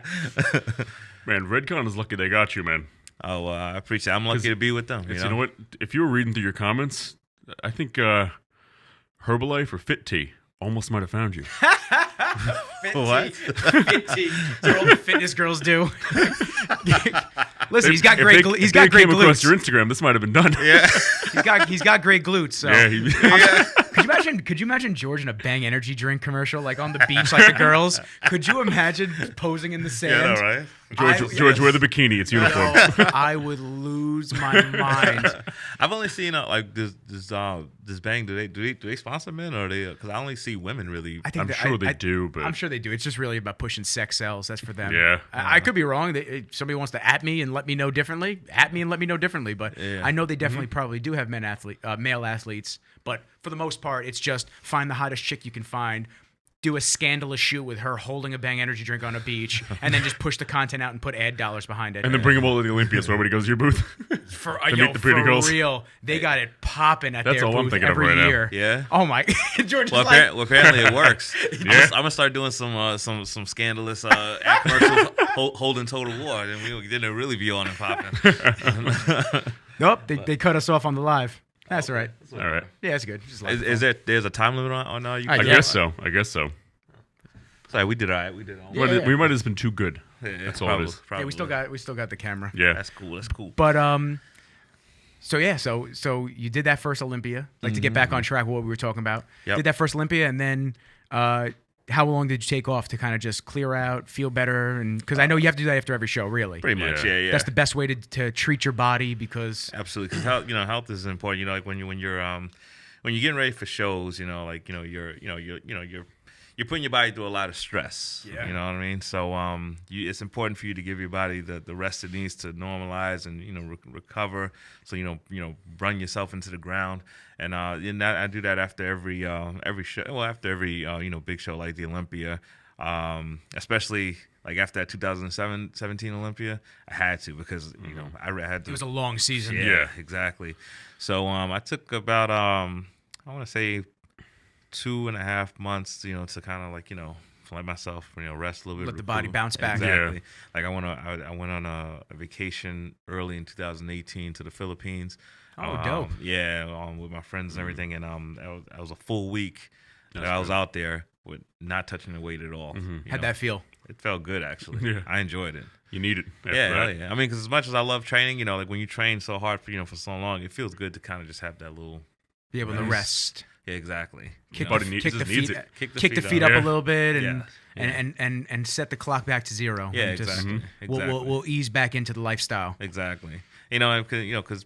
Man, Redcon is lucky they got you, man. Oh, I appreciate it. I'm lucky to be with them. You know what? If you were reading through your comments, I think Herbalife or Fit Tea almost might have found you. What? Fit tea. That's all the fitness girls do. Listen, he's got great glutes. Came across your Instagram, this might have been done. Yeah. He's got great glutes. So. Yeah. Could you imagine George in a Bang Energy drink commercial, like on the beach, like the girls? Could you imagine posing in the sand? Yeah, right. George, wear the bikini. It's uniform. I would lose my mind. I've only seen like this Bang. Do they sponsor men or they? Because I only see women really. I'm sure they do, but I'm sure they do. It's just really about pushing sex sells. That's for them. Yeah. I could be wrong. If somebody wants to at me and let me know differently. But I know they definitely probably do have male athletes. But for the most part, it's just find the hottest chick you can find, do a scandalous shoot with her holding a Bang Energy drink on a beach, and then just push the content out and put ad dollars behind it. And then bring them all to the Olympia so everybody goes to your booth. For meet the pretty girls. real, they got it popping at That's their all booth I'm thinking of every right now. year. Yeah. Oh my, George. Well, apparently it works. I'm gonna start doing some scandalous ad commercials holding Total War, and we didn't really be on and popping. Nope, they cut us off on the live. That's all right. All right. Yeah, that's good. Just like There's a time limit on you? I guess so. Sorry, we did all right. We might have just been too good. Yeah, That's all it is. yeah, we still got the camera. Yeah. That's cool. But so you did that first Olympia, like to get back on track with what we were talking about. Yep. Did that first Olympia, and then how long did you take off to kind of just clear out, feel better? And because I know you have to do that after every show, really. Pretty much, yeah. That's the best way to treat your body because absolutely, because health is important. Like when you're getting ready for shows, you're putting your body through a lot of stress. Yeah. You know what I mean? So it's important for you to give your body the rest it needs to normalize and recover. So run yourself into the ground. And I do that after every show. Well, after every big show like the Olympia, especially like after that 2017 Olympia, I had to because I had to. it was a long season. Yeah, exactly. So I took about I want to say 2.5 months, to kind of like let myself rest a little bit, Let the body bounce back. Exactly. Yeah. Like I went on a vacation early in 2018 to the Philippines. Oh, dope. Yeah, with my friends and everything, and that was a full week that I was out there with not touching the weight at all. How'd that feel? It felt good actually. Yeah. I enjoyed it. You need it. After Yeah, that. yeah. I mean, because as much as I love training, like when you train so hard for so long, it feels good to kind of just have that little. Be able to rest. Yeah, exactly. Kick Body the just needs feet, it. kick the feet up Yeah. a little bit, Yeah. and set the clock back to zero. Yeah, And just- exactly. We'll ease back into the lifestyle. Exactly. Because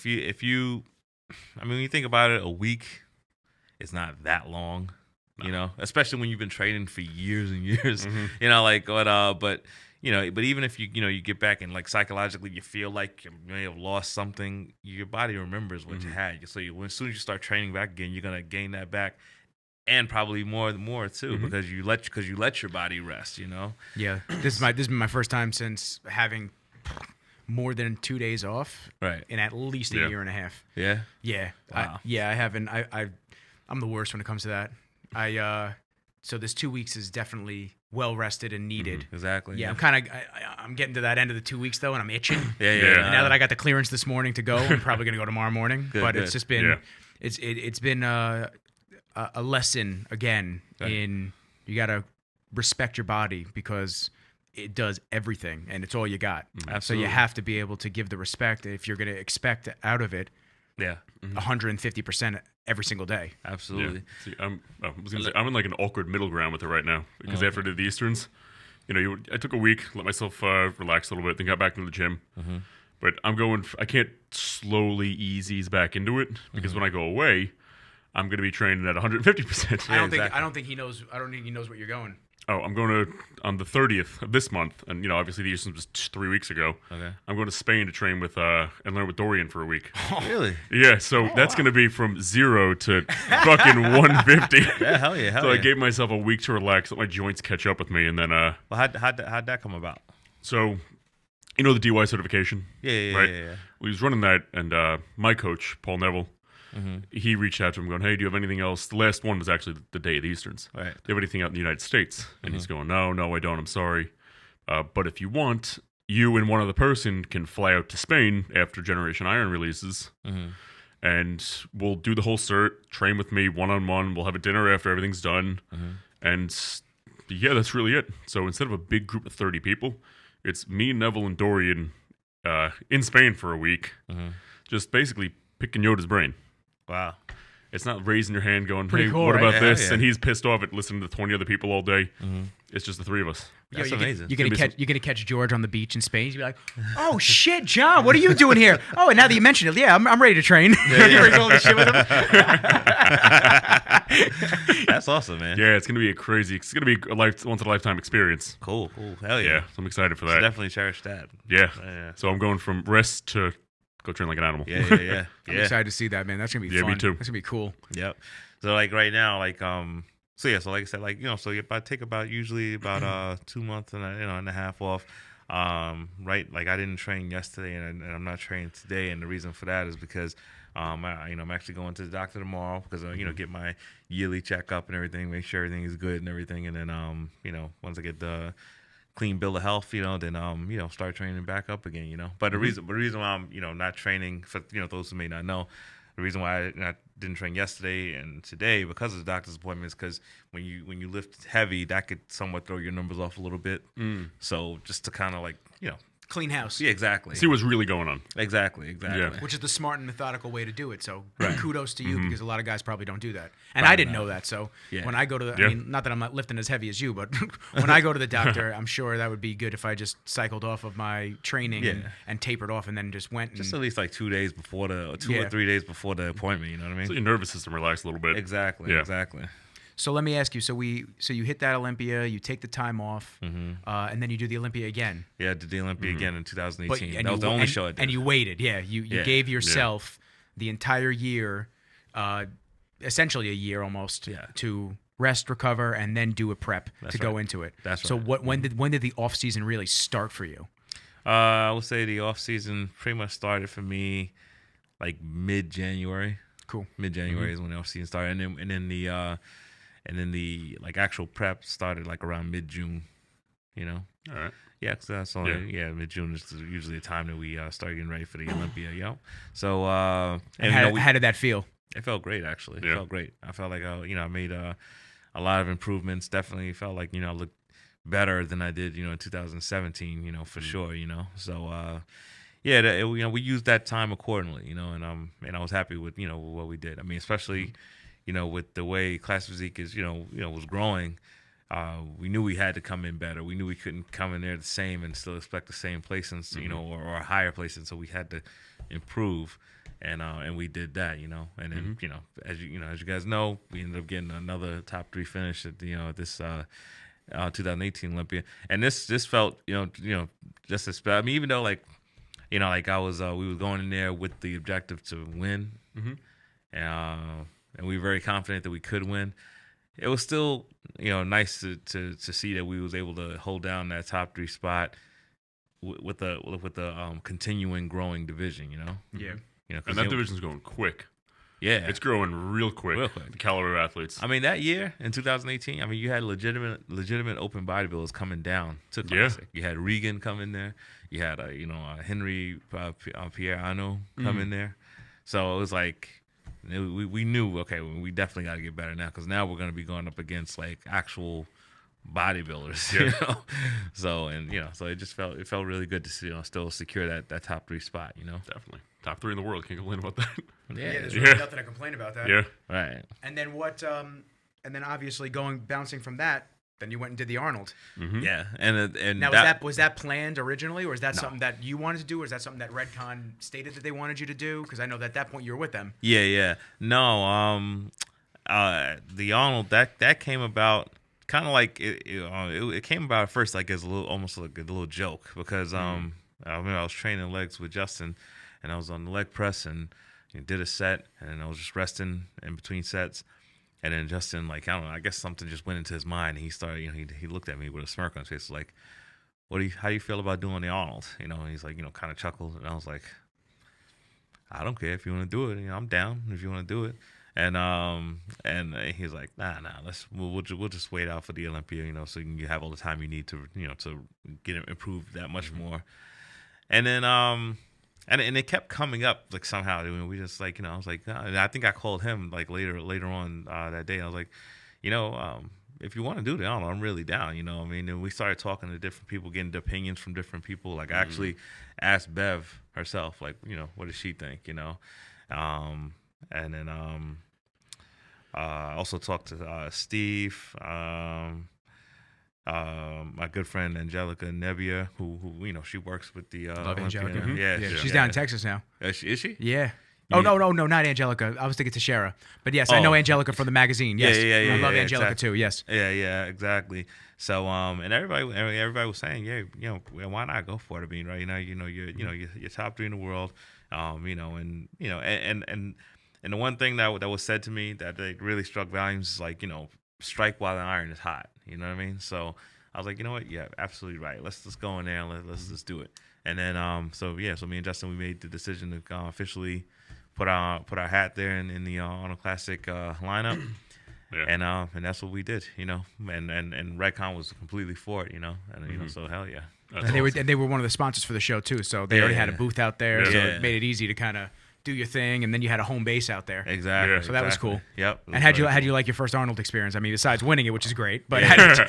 if you when you think about it, a week is not that long. Especially when you've been training for years and years. But even if you get back and like psychologically you feel like you may have lost something, your body remembers what you had. So as soon as you start training back again, you're gonna gain that back, and probably more too because you let your body rest. Yeah, this has been my first time since having more than 2 days off, Right. in at least a year and a half. Yeah. Yeah, Wow. I haven't. I'm the worst when it comes to that. So this 2 weeks is definitely well rested and needed. Exactly. Yeah, I'm getting to that end of the 2 weeks though, and I'm itching. Yeah. And now that I got the clearance this morning to go, I'm probably gonna go tomorrow morning. Good, but good. it's just been, Yeah. it's been a lesson again in you gotta respect your body because it does everything and it's all you got. So Absolutely. you have to be able to give the respect if you're gonna expect out of it Yeah. 150% every single day. Absolutely. Yeah. See, I was gonna say I'm in like an awkward middle ground with it right now because after I did the Easterns, I took a week, let myself relax a little bit, then got back into the gym. But I'm going. I can't slowly ease back into it because when I go away, I'm going to be training at 150%. I don't think he knows. I don't think he knows what you're going. Oh, I'm going to on the 30th of this month, and obviously the Eastern was 3 weeks ago. Okay. I'm going to Spain to train with and learn with Dorian for a week. Really? Yeah, so that's going to be from 0 to fucking 150. Yeah, hell yeah, So I gave myself a week to relax, let my joints catch up with me, and then Well, how'd that come about? so the DY certification, Yeah. right? Well, he was running that, and my coach Paul Neville. He reached out to him going, hey, do you have anything else? The last one was actually the day of the Easterns. Right. Do you have anything out in the United States? And he's going, no, I don't. I'm sorry. But if you want, you and one other person can fly out to Spain after Generation Iron releases. And we'll do the whole cert, train with me one-on-one. We'll have a dinner after everything's done. And yeah, that's really it. So instead of a big group of 30 people, it's me, Neville, and Dorian in Spain for a week. Just basically picking Yoda's brain. Wow. It's not raising your hand going, Pretty hey, cool, what right? about Yeah, this? yeah. And he's pissed off at listening to 20 other people all day. It's just the three of us. That's amazing. You're gonna catch George on the beach in Spain. You'll be like, "Oh shit, John, what are you doing here?" Oh, and now that you mention it, yeah, I'm ready to train. You're ready to all this shit with him. That's awesome, man. Yeah, it's going to be a once in a lifetime experience. Cool. Hell yeah. Yeah, so I'm excited for So that. definitely cherish that. Yeah. Yeah. So I'm going from rest to go train like an animal. Yeah. I'm excited to see that, man. That's gonna be Yeah, fun. me too. That's gonna be cool. Yep. So like right now, like so like I said, like so if I take usually about 2 months and a half off, right? Like I didn't train yesterday and I'm not training today, and the reason for that is because I'm actually going to the doctor tomorrow because get my yearly checkup and everything, make sure everything is good and everything, and then once I get the clean bill of health, then start training back up again, But the reason why I'm not training, for those who may not know, the reason why I didn't train yesterday and today because of the doctor's appointment is because when you lift heavy, that could somewhat throw your numbers off a little bit. So just to kind of like Clean house. yeah, exactly. See what's really going on. Exactly. Yeah. Which is the smart and methodical way to do it. So Right. kudos to you because a lot of guys probably don't do that. And I didn't know that. So Yeah. when I go to the, Yeah. I mean, not that I'm not lifting as heavy as you, but when I go to the doctor, I'm sure that would be good if I just cycled off of my training and tapered off and then just went. Just and, at least like 2 days before or 3 days before the appointment. You know what I mean? So your nervous system relax a little bit. Exactly. Yeah. Exactly. So let me ask you. So you hit that Olympia, you take the time off, and then you do the Olympia again. Yeah, I did the Olympia again in 2018. and That was the only show I did. And you waited. Yeah, you Yeah. gave yourself the entire year, essentially a year almost, to rest, recover, and then do a prep to go into it. That's so right. when did the off season really start for you? I would say the off season pretty much started for me like mid-January. Cool. Mid-January is when the off season started, and then the like actual prep started like around mid-June. All right. Yeah, cause that's only mid-June is usually the time that we start getting ready for the Olympia. So And how did that feel? it felt great actually. Yeah. It felt great. I felt like I made a lot of improvements. Definitely felt like I looked better than I did in 2017. For sure. So we used that time accordingly. And I was happy with with what we did. I mean, especially with the way Class Physique is was growing. We knew we had to come in better. We knew we couldn't come in there the same and still expect the same placements, or a higher placement. So we had to improve, and we did that, And then as you guys know, we ended up getting another top 3 finish at this 2018 Olympia, and this felt just as bad. I mean, even though like I was we were going in there with the objective to win, and we were very confident that we could win. It was still, nice to see that we was able to hold down that top 3 spot with the continuing growing division. Yeah. And that division's going quick. Yeah, It's growing real quick. Real quick. The caliber of athletes. I mean, that year in 2018, you had legitimate open bodybuilders coming down to Classic. You had Regan come in there. You had Henry Pierre Arnold come in there. So it was like we knew, okay, we definitely got to get better now because now we're going to be going up against like actual bodybuilders. Yeah. So so it just felt really good to see still secure that top 3 spot. Definitely. Top 3 in the world. Can't complain about that. Yeah, there's really nothing to complain about that. Yeah. Right. And then and then obviously bouncing from that, then you went and did the Arnold. Yeah, and Now was that planned originally, or is that something that you wanted to do, or is that something that Redcon stated that they wanted you to do? Because I know that at that point you were with them. Yeah. No, the Arnold that came about kind of like it came about at first like as almost like a little joke because I remember I was training legs with Justin, and I was on the leg press and did a set, and I was just resting in between sets. And then Justin, like, I don't know, I guess something just went into his mind, and he started, he looked at me with a smirk on his face, like, how do you feel about doing the Arnold? And he's like, kind of chuckled, and I was like, I don't care if you want to do it. I'm down if you want to do it. And he's like, nah, we'll just wait out for the Olympia, so you have all the time you need to, to get it improved that much more. And then, and it kept coming up like somehow. We just like, I was like, and I think I called him like later on that day. I was like, if you want to do it, I'm really down. And we started talking to different people, getting the opinions from different people. Like I actually asked Bev herself, like, what does she think? And then I also talked to Steve. My good friend Angelica Nebbia, who she works with the Love Olympia. Angelica. Yeah, She's down in Texas now. Is she? Yeah. Oh, no, not Angelica. I was thinking Teixeira. But yes, I know Angelica from the magazine. Yes. Yeah. I love yeah, Angelica exactly. too. Yes. Yeah, exactly. So, and everybody was saying, why not go for it? I mean, right? You're top 3 in the world. And the one thing that was said to me that really struck volumes is like, strike while the iron is hot. You know what I mean? So I was like, you know what? Yeah, absolutely right. Let's just go in there and let's just do it. And then, so me and Justin, we made the decision to officially put our hat there in the Arnold Classic lineup. Yeah. And that's what we did, and Redcon was completely for it, and so hell yeah. They were one of the sponsors for the show too, so they already had a booth out there, so it made it easy to kind of do your thing, and then you had a home base out there. Exactly. Yeah. So that was cool. Yep. And how'd you like your first Arnold experience? I mean, besides winning it, which is great, but that's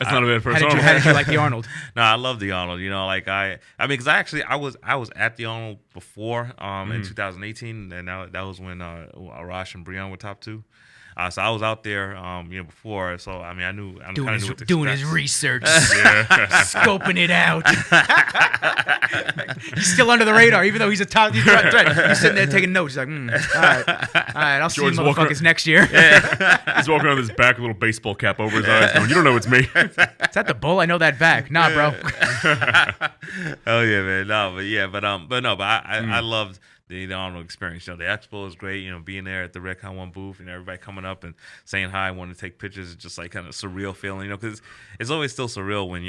not a bad first Arnold. How did you like the Arnold? No, I love the Arnold. Because I was at the Arnold before in 2018, and that was when Arash and Breon were top 2. So I was out there, before. So I knew kind of knew what to doing his research, scoping it out. He's still under the radar, even though he's a top threat. He's sitting there taking notes. He's like, all right, I'll see you motherfuckers next year. He's walking around with his back, a little baseball cap over his eyes, going, "You don't know it's me." Is that the bull? I know that back. Nah, bro. Oh yeah, man. No, but I loved the Arnold experience. The expo is great. Being there at the Redcon 1 booth and everybody coming up and saying hi, wanting to take pictures, it's just like kind of surreal feeling. Because it's always still surreal when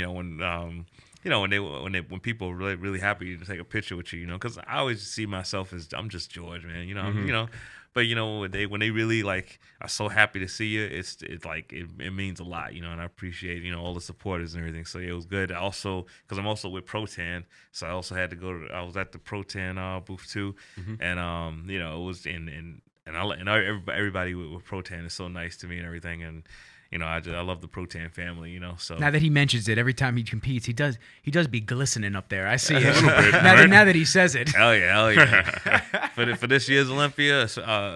people are really happy to take a picture with you. Because I always see myself as I'm just George, man. But when they really like are so happy to see you, it's like it means a lot, and I appreciate all the supporters and everything. So it was good. Also, because I'm also with Protan, so I also had to go. I was at the Protan booth too, and it was everybody with Protan is so nice to me and everything, and I love the Protan family, So now that he mentions it, every time he competes, he does be glistening up there. I see it. Bit, now that he says it. Hell yeah. for this year's Olympia,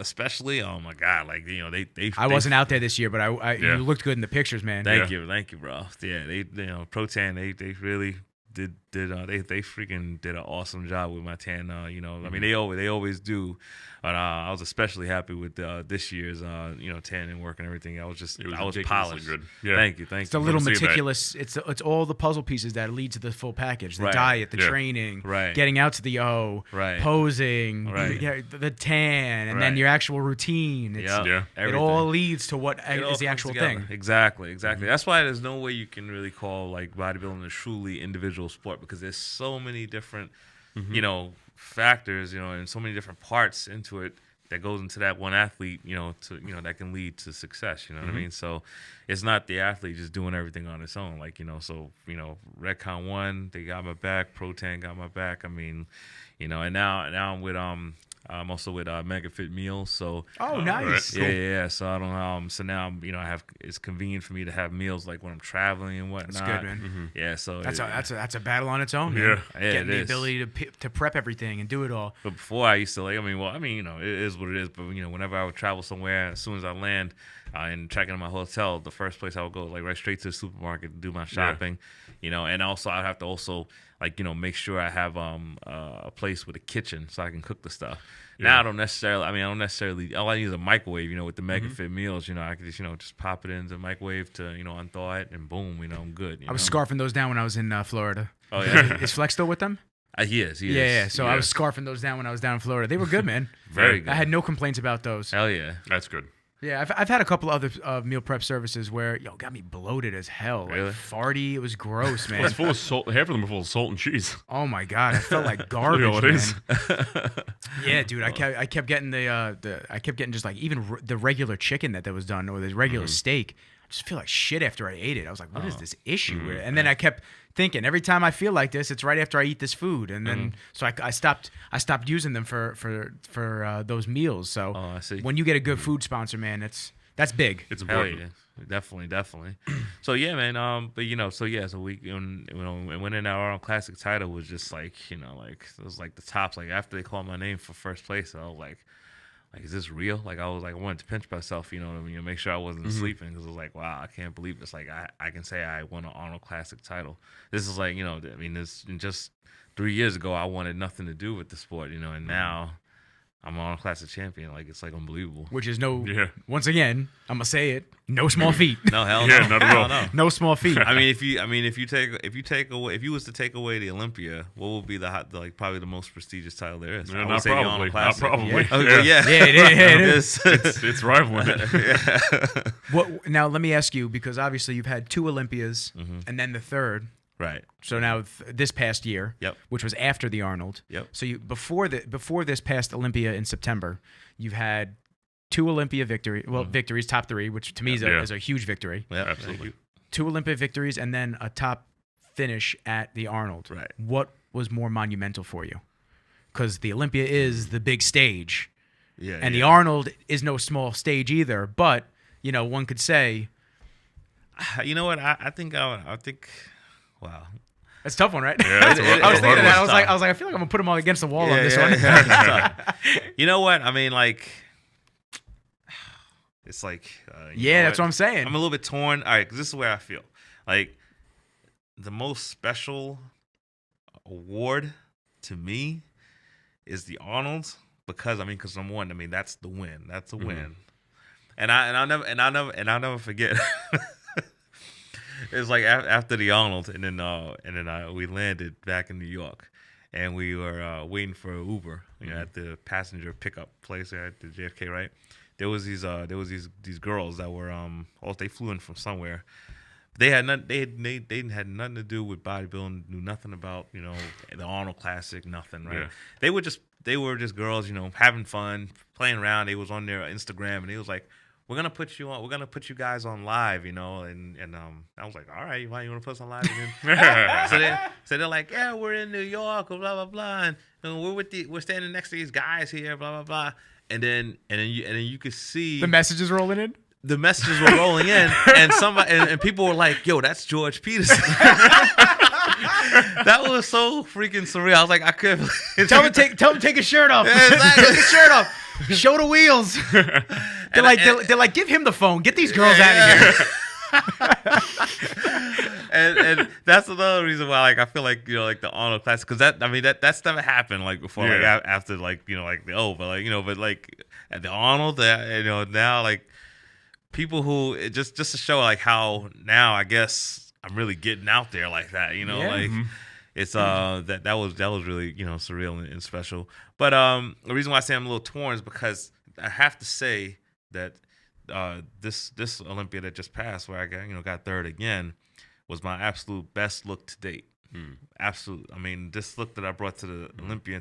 especially, oh my God, like they. I wasn't out there this year, but you looked good in the pictures, man. Thank you, bro. Yeah, they Protan, they really did they freaking did an awesome job with my tan. I mean they always do, but I was especially happy with this year's tan and work and everything. I was polished. Good. Yeah. Thank you. It's a little meticulous. It's all the puzzle pieces that lead to the full package: the diet, the training, getting out to the posing, the tan, and then your actual routine. It all leads to what is the actual thing. Exactly. That's why there's no way you can really call like bodybuilding a truly individual sport, because there's so many different factors and so many different parts into it that goes into that one athlete that can lead to success, what I mean? So it's not the athlete just doing everything on its own, Redcon 1, they got my back, Protan got my back. I mean, and now I'm with I'm also with Mega Fit Meals, so nice. Yeah. So I don't so now it's convenient for me to have meals like when I'm traveling and whatnot. That's good, man. Yeah, so that's a battle on its own, man. Getting the ability to prep everything and do it all. But before I used to it is what it is. But whenever I would travel somewhere, as soon as I land and check into my hotel, the first place I would go right straight to the supermarket to do my shopping. And also I'd have to like, make sure I have a place with a kitchen so I can cook the stuff. Now I don't necessarily. All I need is a microwave. With the MegaFit meals, I could just pop it into the microwave to unthaw it, and boom, I'm good. I was scarfing those down when I was in Florida. Oh yeah, is Flex still with them? He is. Yeah. So I was scarfing those down when I was down in Florida. They were good, man. Very good. I had no complaints about those. Hell yeah, That's good. Yeah, I've had a couple other meal prep services where got me bloated as hell. Really? Like, farty. It was gross, man. It's full of salt. Half of them are full of salt and cheese. Oh my god, I felt like garbage. Really all it man. is. Yeah, dude, I kept getting I kept getting just like even the regular chicken that was done or the regular steak. I just feel like shit after I ate it. I was like, what is this issue? And then I kept thinking every time I feel like this, it's right after I eat this food, and then so I stopped using them for those meals. So I see. when you get a good food sponsor, man, that's big. It's Hell important. yeah, definitely. So yeah, man. But so we winning our Arnold Classic title was just like like it was like the tops. Like after they called my name for first place, I was like, is this real? Like I was like, I wanted to pinch myself, you know what I mean, make sure I wasn't sleeping, because I was like, wow, I can't believe this. Like I can say I won an Arnold Classic title. This is like this just 3 years ago I wanted nothing to do with the sport, and now I'm an Arnold Classic champion. Like it's like unbelievable. Which is once again, I'm gonna say it, no small feat. No, hell Yeah, no. not at all. No. No small feat. if you was to take away the Olympia, what would be probably the most prestigious title there is? Yeah, I would not say the probably. Arnold Not Classic. probably. Yeah. Yeah, it is. It's rivaling it. What now? Let me ask you, because obviously you've had 2 Olympias and then the third. Right. So now this past year, Yep. which was after the Arnold. Yep. So before this past Olympia in September, you've had 2 Olympia victories, top 3, which to me is a huge victory. Yeah, Absolutely. 2 Olympia victories and then a top finish at the Arnold. Right. What was more monumental for you? Because the Olympia is the big stage, Yeah. and the Arnold is no small stage either. But one could say, You know what? I think. Wow. that's a tough one, right? Yeah, that's a I was thinking hard that. one. I was like, I feel like I'm gonna put them all against the wall on this one. You know what? I mean, like, it's like. That's what I'm saying. I'm a little bit torn. All right, 'cause this is where I feel. Like, the most special award to me is the Arnold's, because number one, that's the win. That's a win. And I'll never forget. It's like after the Arnold, and then we landed back in New York, and we were waiting for Uber, at the passenger pickup place at the JFK. Right, there was these girls that were they flew in from somewhere. They had nothing to do with bodybuilding. Knew nothing about the Arnold Classic. Nothing. Right. Yeah. They were just girls, having fun, playing around. They was on their Instagram, and they was like, we're gonna put you guys on live, and I was like, all right, why you wanna put us on live? So they're like, yeah, we're in New York, blah blah blah, and we're standing next to these guys here, blah blah blah, and then you could see The messages rolling in. the messages were rolling in, and somebody and people were like, yo, that's George Peterson. That was so freaking surreal. I was like, I couldn't. Tell him to take his shirt off. Yeah, exactly. Take his shirt off. Show the wheels. They're like, give him the phone. Get these girls out of here. and that's another reason why, like, I feel like like the Arnold Classic, because that's never happened like before, like after like but like at the Arnold, now like people who just to show like how now I guess I'm really getting out there like that, like. It's that was really surreal and special. But the reason why I say I'm a little torn is because I have to say that this Olympia that just passed, where I got third again, was my absolute best look to date. Absolute. I mean, this look that I brought to the Olympia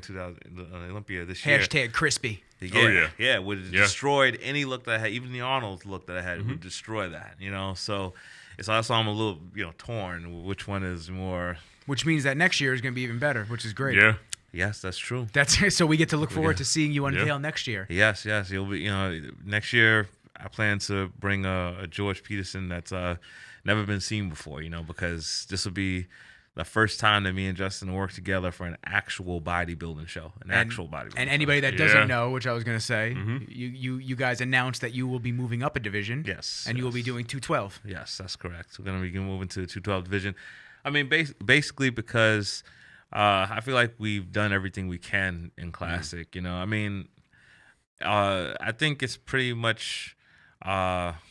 Olympia this year. Hashtag crispy. Yeah, would have destroyed any look that I had, even the Arnold look that I had would destroy that. So it's also I'm a little torn. Which one is more? Which means that next year is going to be even better, which is great. Yeah. Yes, that's true. So we get to look forward to seeing you unveil next year. Yes, you'll be. Next year I plan to bring a George Peterson that's never been seen before. Because this will be the first time that me and Justin work together for an actual bodybuilding show, actual bodybuilding. And anybody that doesn't know, which I was going to say, you guys announced that you will be moving up a division. Yes, and you will be doing 212. Yes, that's correct. We're going to be moving to the 212 division. I mean, basically because I feel like we've done everything we can in classic. You know, I mean, I think it's pretty much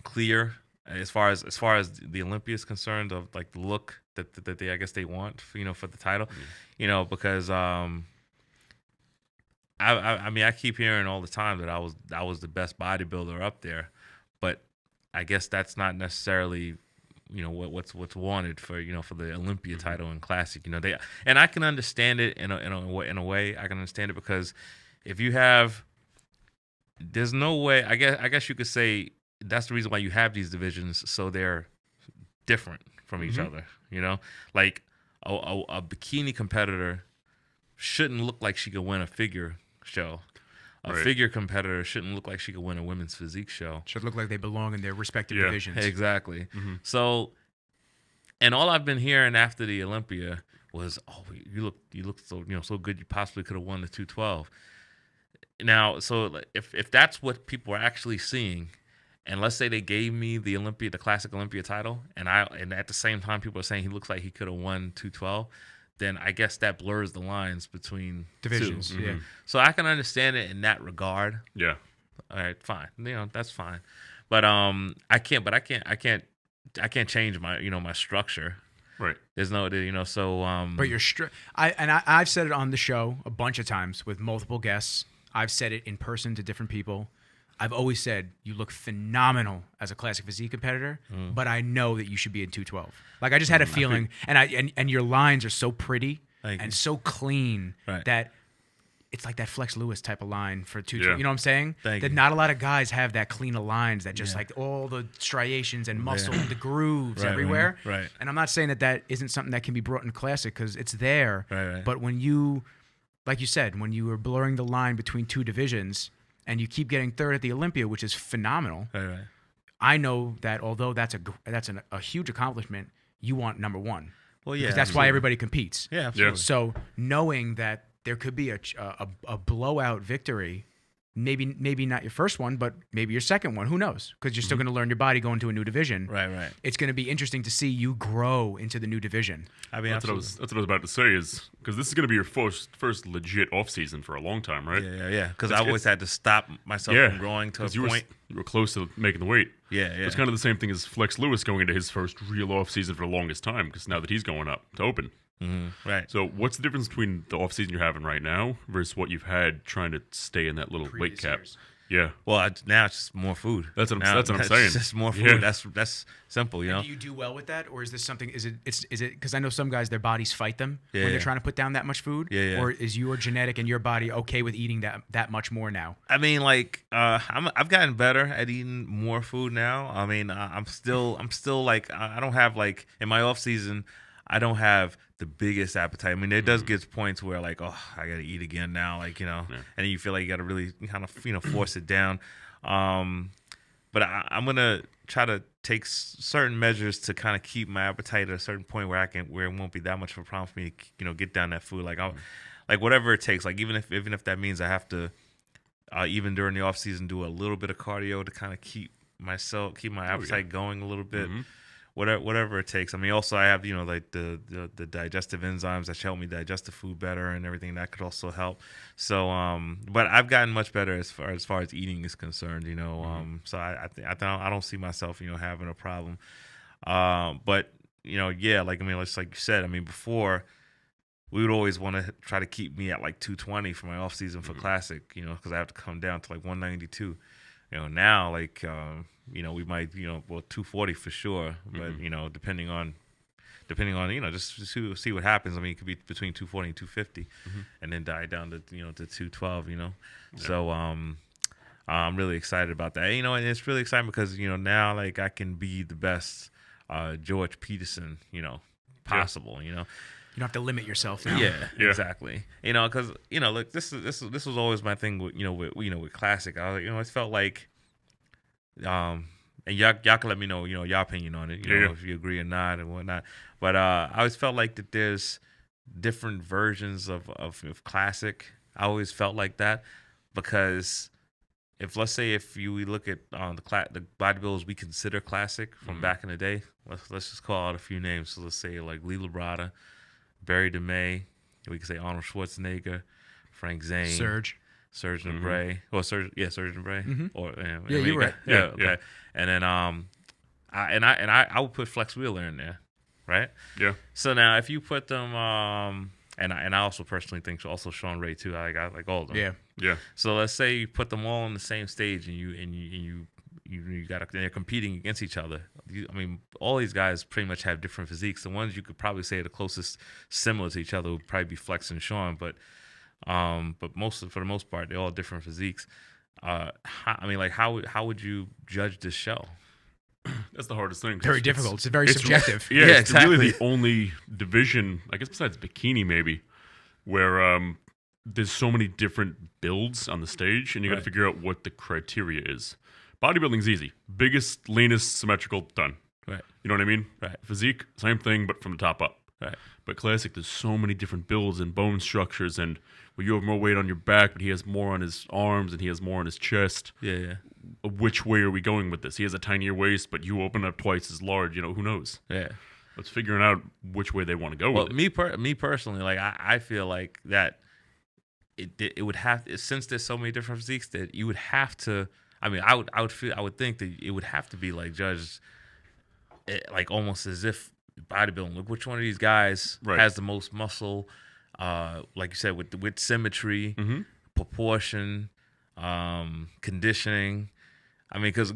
clear as far as the Olympia is concerned of like the look that they I guess they want for, for the title, because I mean I keep hearing all the time that I was the best bodybuilder up there, but I guess that's not necessarily what's wanted for for the Olympia title and classic. They, and I can understand it in a way. I can understand it because if you have, there's no way. I guess you could say that's the reason why you have these divisions, so they're different from each other. Like a bikini competitor shouldn't look like she could win a figure show. A figure competitor shouldn't look like she could win a women's physique show. Should look like they belong in their respective divisions. Exactly. So, and all I've been hearing after the Olympia was, "Oh, you look so so good. You possibly could have won the 212." Now, so if that's what people are actually seeing, and let's say they gave me the classic Olympia title, and at the same time people are saying he looks like he could have won 212. Then I guess that blurs the lines between divisions. two. Yeah. So I can understand it in that regard. Yeah. All right, fine. That's fine. But I can't change my my structure. Right. There's no so But you're I've said it on the show a bunch of times with multiple guests. I've said it in person to different people. I've always said you look phenomenal as a classic physique competitor, but I know that you should be in 212. Like I just had a feeling, and your lines are so pretty and so clean that it's like that Flex Lewis type of line for 212. Yeah. You know what I'm saying? Thank that you. not a lot of guys have that clean of lines that just like all the striations and muscle, the grooves everywhere. Right. And I'm not saying that isn't something that can be brought in classic because it's there. Right. But when you, like you said, when you were blurring the line between two divisions, and you keep getting third at the Olympia, which is phenomenal. Right. I know that although that's a huge accomplishment, you want number one. Well, yeah, because that's why everybody competes. Yeah, absolutely. Yeah. So knowing that there could be a blowout victory, maybe not your first one, but maybe your second one. Who knows? Because you're still going to learn your body going to a new division. Right. It's going to be interesting to see you grow into the new division. I mean, that's what I was about to say is because this is going to be your first legit off season for a long time, right? Yeah. Because I always had to stop myself from growing to a point. You were close to making the weight. Yeah. It's kind of the same thing as Flex Lewis going into his first real off season for the longest time because now that he's going up to open. Right. So what's the difference between the off season you're having right now versus what you've had trying to stay in that little weight cap? Years. Yeah. Well, now it's just more food. That's what I'm saying. It's just more food. Yeah. That's simple, And do you do well with that, or is this something? Is it because I know some guys their bodies fight them when they're trying to put down that much food. Yeah. Or is your genetic and your body okay with eating that much more now? I mean, like I've gotten better at eating more food now. I mean, I'm still like I don't have like in my off season. I don't have the biggest appetite. I mean, there does get points where like, oh, I got to eat again now, like, and then you feel like you got to really kind of, force it down. But I'm going to try to take certain measures to kind of keep my appetite at a certain point where it won't be that much of a problem for me to, get down that food. Like like whatever it takes, like even if that means I have to, even during the off season, do a little bit of cardio to kind of keep my appetite going a little bit. Whatever it takes. I mean, also I have like the digestive enzymes that help me digest the food better and everything that could also help. So, but I've gotten much better as far as eating is concerned. So I don't see myself having a problem. But like I mean, like you said, I mean before we would always want to try to keep me at like 220 for my off season for classic. Because I have to come down to like 192. Now like. We might, 240 for sure, but depending on, just to see what happens. I mean, it could be between 240 and 250, and then die down to to 212. So I'm really excited about that. And it's really exciting because now like I can be the best George Peterson possible. You don't have to limit yourself now. Yeah. Exactly. Because look, this was always my thing with with classic. It felt like. And y'all can let me know, your opinion on it, if you agree or not and whatnot. But I always felt like that there's different versions of classic. I always felt like that because let's say we look at the bodybuilders we consider classic from back in the day, let's just call out a few names. So let's say like Lee Labrada, Barry DeMay, We could say Arnold Schwarzenegger, Frank Zane, Surgeon Bray, or Surgeon Bray, or yeah, you're right. Yeah, okay. And then I would put Flex Wheeler in there, right? Yeah. So now if you put them, and I also personally think also Sean Ray too. I got like all of them. Yeah. Yeah. So let's say you put them all on the same stage, and they're competing against each other. I mean, all these guys pretty much have different physiques. The ones you could probably say are the closest similar to each other would probably be Flex and Sean, but for the most part, they're all different physiques. How would you judge this show? That's the hardest thing. Very difficult. It's very subjective. Yeah, it's exactly. really the only division, I guess, besides bikini maybe, where there's so many different builds on the stage, and you got to figure out what the criteria is. Bodybuilding's easy. Biggest, leanest, symmetrical, done. Right. You know what I mean? Right. Physique, same thing, but from the top up. Right. But classic, there's so many different builds and bone structures, and where you have more weight on your back, but he has more on his arms, and he has more on his chest. Yeah. Which way are we going with this? He has a tinier waist, but you open up twice as large. Who knows? Yeah. Let's figure out which way they want to go with it. Me personally, like I feel like that it would have, since there's so many different physiques, that you would have to. I mean, I would think that it would have to be like judged, like almost as if bodybuilding. Look, which one of these guys has the most muscle? Like you said, with symmetry, proportion, conditioning. I mean, because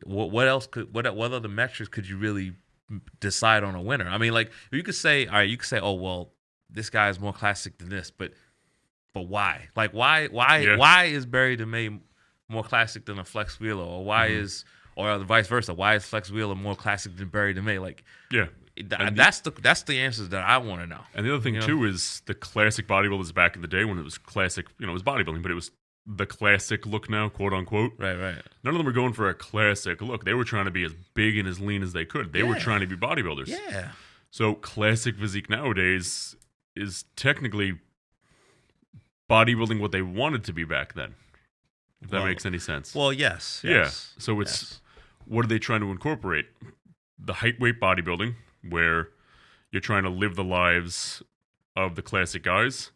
what else what other metrics could you really decide on a winner? I mean, like you could say, all right, oh well, this guy is more classic than this, but why? Like why is Barry DeMay more classic than a Flex Wheeler, or or vice versa? Why is Flex Wheeler more classic than Barry DeMay? Like, yeah, that's the answers that I want to know. And the other thing too is the classic bodybuilders back in the day when it was classic. It was bodybuilding, but it was the classic look now, quote unquote. Right. None of them were going for a classic look. They were trying to be as big and as lean as they could. They were trying to be bodybuilders. Yeah. So classic physique nowadays is technically bodybuilding what they wanted to be back then. If that makes any sense. Well, yes. Yeah. So it's what are they trying to incorporate? The height weight bodybuilding, where you're trying to live the lives of the classic guys,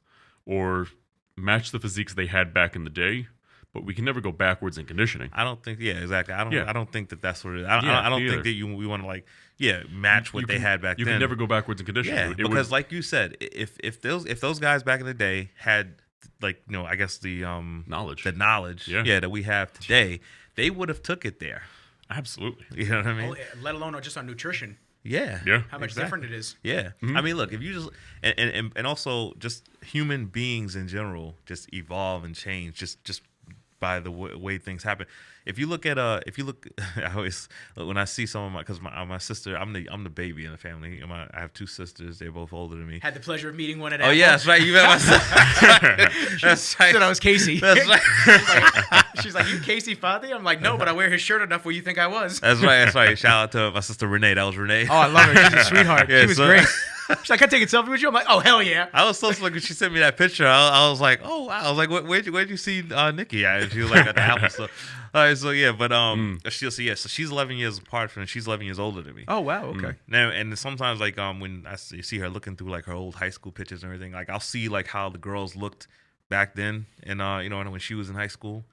or match the physiques they had back in the day, but we can never go backwards in conditioning. I don't think. Yeah, exactly. I don't think that's what it is. I don't think that we want to match what they had back then. You can never go backwards in conditioning. Yeah, because like you said, if those guys back in the day had I guess the knowledge that we have today, they would have took it there. Absolutely. You know what I mean? Let alone just on nutrition. Yeah. How much different it is. Yeah. I mean, look, if you just and also just human beings in general just evolve and change just by the way things happen. If you look, I always, when I see some of because my sister, I'm the baby in the family. I have two sisters. They're both older than me. Had the pleasure of meeting one at Oh, yeah, that's right. You met my sister. That's right. Said I was Casey. That's right. She's like, you Casey Fati? I'm like, no, but I wear his shirt enough where you think I was. That's right. Shout out to my sister Renee. That was Renee. Oh, I love her. She's a sweetheart. Yeah, she was great. She's like, can I take a selfie with you? I'm like, oh, hell yeah. I was so like when she sent me that picture. I was like, oh wow. I was like, where'd you see Nikki at? And she was like at the Apple store. All right, so yeah, but so she's 11 years apart from me. She's 11 years older than me. Oh wow, okay. Now and sometimes like when I see her looking through like her old high school pictures and everything, like I'll see like how the girls looked back then, and when she was in high school,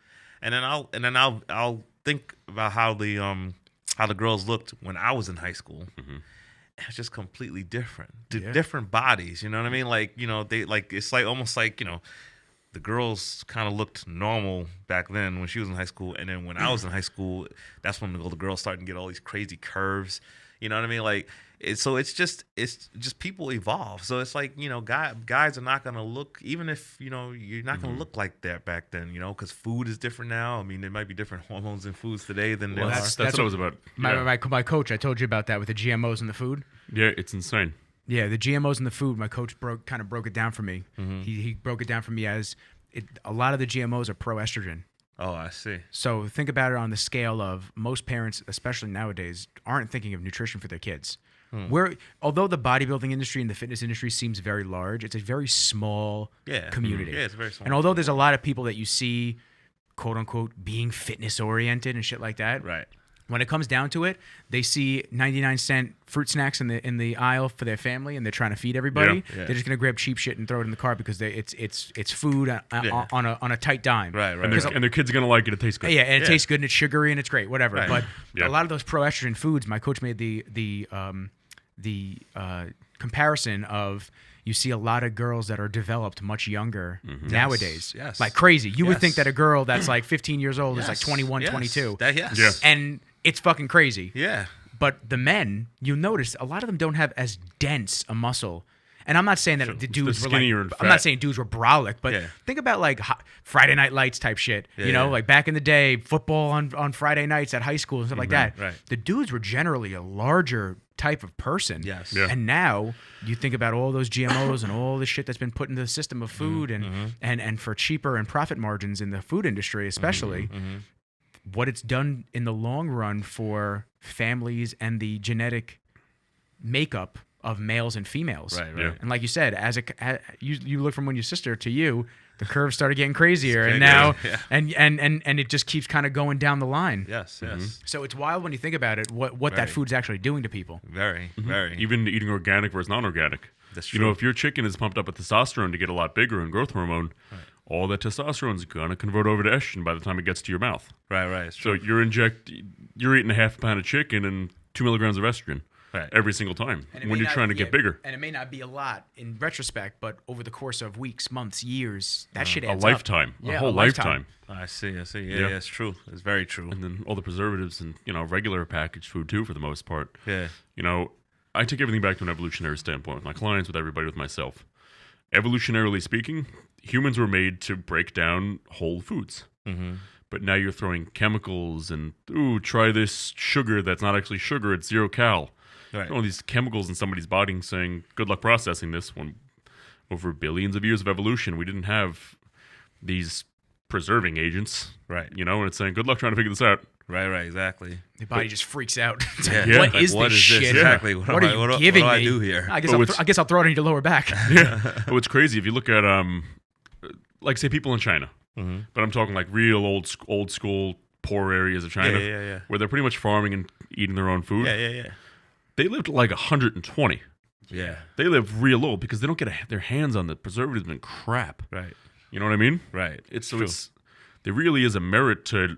and then I'll think about how the girls looked when I was in high school. Mm-hmm. It's just completely different. Different bodies, you know what I mean? Like, they like it's like almost like, the girls kind of looked normal back then when she was in high school, and then when I was in high school, that's when the girls started to get all these crazy curves. You know what I mean? Like, it's just people evolve. So it's like, guys are not gonna look, even if you're not gonna look like that back then. Because food is different now. I mean, there might be different hormones in foods today than there are. That's what it was about. My coach, I told you about that with the GMOs in the food. Yeah, it's insane. Yeah, the GMOs in the food. My coach broke it down for me. Mm-hmm. He broke it down for me as a lot of the GMOs are pro-estrogen. Oh, I see. So think about it on the scale of most parents, especially nowadays, aren't thinking of nutrition for their kids. Although the bodybuilding industry and the fitness industry seems very large, it's a very small community. Yeah, it's very small. And although there's a lot of people that you see, quote unquote, being fitness oriented and shit like that, right? when it comes down to it, they see 99-cent fruit snacks in the aisle for their family, and they're trying to feed everybody. Yeah. They're just gonna grab cheap shit and throw it in the car because it's food on a tight dime. Right. And their kids are gonna like it. It tastes good. Yeah, and it tastes good and it's sugary and it's great, whatever. Right. But Yeah. a lot of those pro-estrogen foods, my coach made the comparison of. You see a lot of girls that are developed much younger nowadays. Yes. Like crazy. You would Yes. think that a girl that's like 15 years old is like Yes. 21, Yes. 22. Yes. Yeah. And it's fucking crazy. Yeah. But the men, you notice a lot of them don't have as dense a muscle. And I'm not saying that the dudes were skinnier like, and I'm not fat. saying dudes were brolic, but Yeah. think about like Friday Night Lights type shit. Yeah, you know, yeah. like back in the day, football on Friday nights at high school and stuff like that. Right. The dudes were generally a larger type of person. Yes. Yeah. And now you think about all those GMOs and all the shit that's been put into the system of food and for cheaper and profit margins in the food industry, especially, what it's done in the long run for families and the genetic makeup of males and females. Right. Yeah. And like you said, you look from when your sister to you, the curve started getting crazier, and getting now crazy, and it just keeps kind of going down the line. Yes. Yes. So it's wild when you think about it, what that Very. food's actually doing to people. Very. Very. Even eating organic versus non-organic. That's You know, true. if your chicken is pumped up with testosterone to get a lot bigger and growth hormone, all that testosterone is going to convert over to estrogen by the time it gets to your mouth. Right. It's So true. you're eating a half pound of chicken and 2 milligrams of estrogen Right. every single time And it when may you're trying to get bigger. And it may not be a lot in retrospect, but over the course of weeks, months, years, that shit A adds lifetime, up. a whole lifetime. I see. Yeah, Yeah. it's true. It's very true. And then all the preservatives and, regular packaged food too, for the most part. Yeah. I take everything back to an evolutionary standpoint with my clients, with everybody, with myself. Evolutionarily speaking, humans were made to break down whole foods. Mm-hmm. But now you're throwing chemicals and, try this sugar that's not actually sugar, it's 0 cal. Right. All these chemicals in somebody's body saying, good luck processing this. When over billions of years of evolution, we didn't have these preserving agents. Right. And it's saying, good luck trying to figure this out. Right. Exactly. The body just freaks out. It's Yeah. like, Yeah. what Like, is what this is this? shit? Exactly. What are you what giving do I me? do here? I Oh, guess I'll throw it on your lower back. Oh, it's crazy. If you look at, like, say, people in China, but I'm talking like real old school poor areas of China, Yeah. where they're pretty much farming and eating their own food. Yeah. They lived like 120. Yeah. They live real old because they don't get their hands on the preservatives and crap. Right. You know what I mean? Right. True. There really is a merit to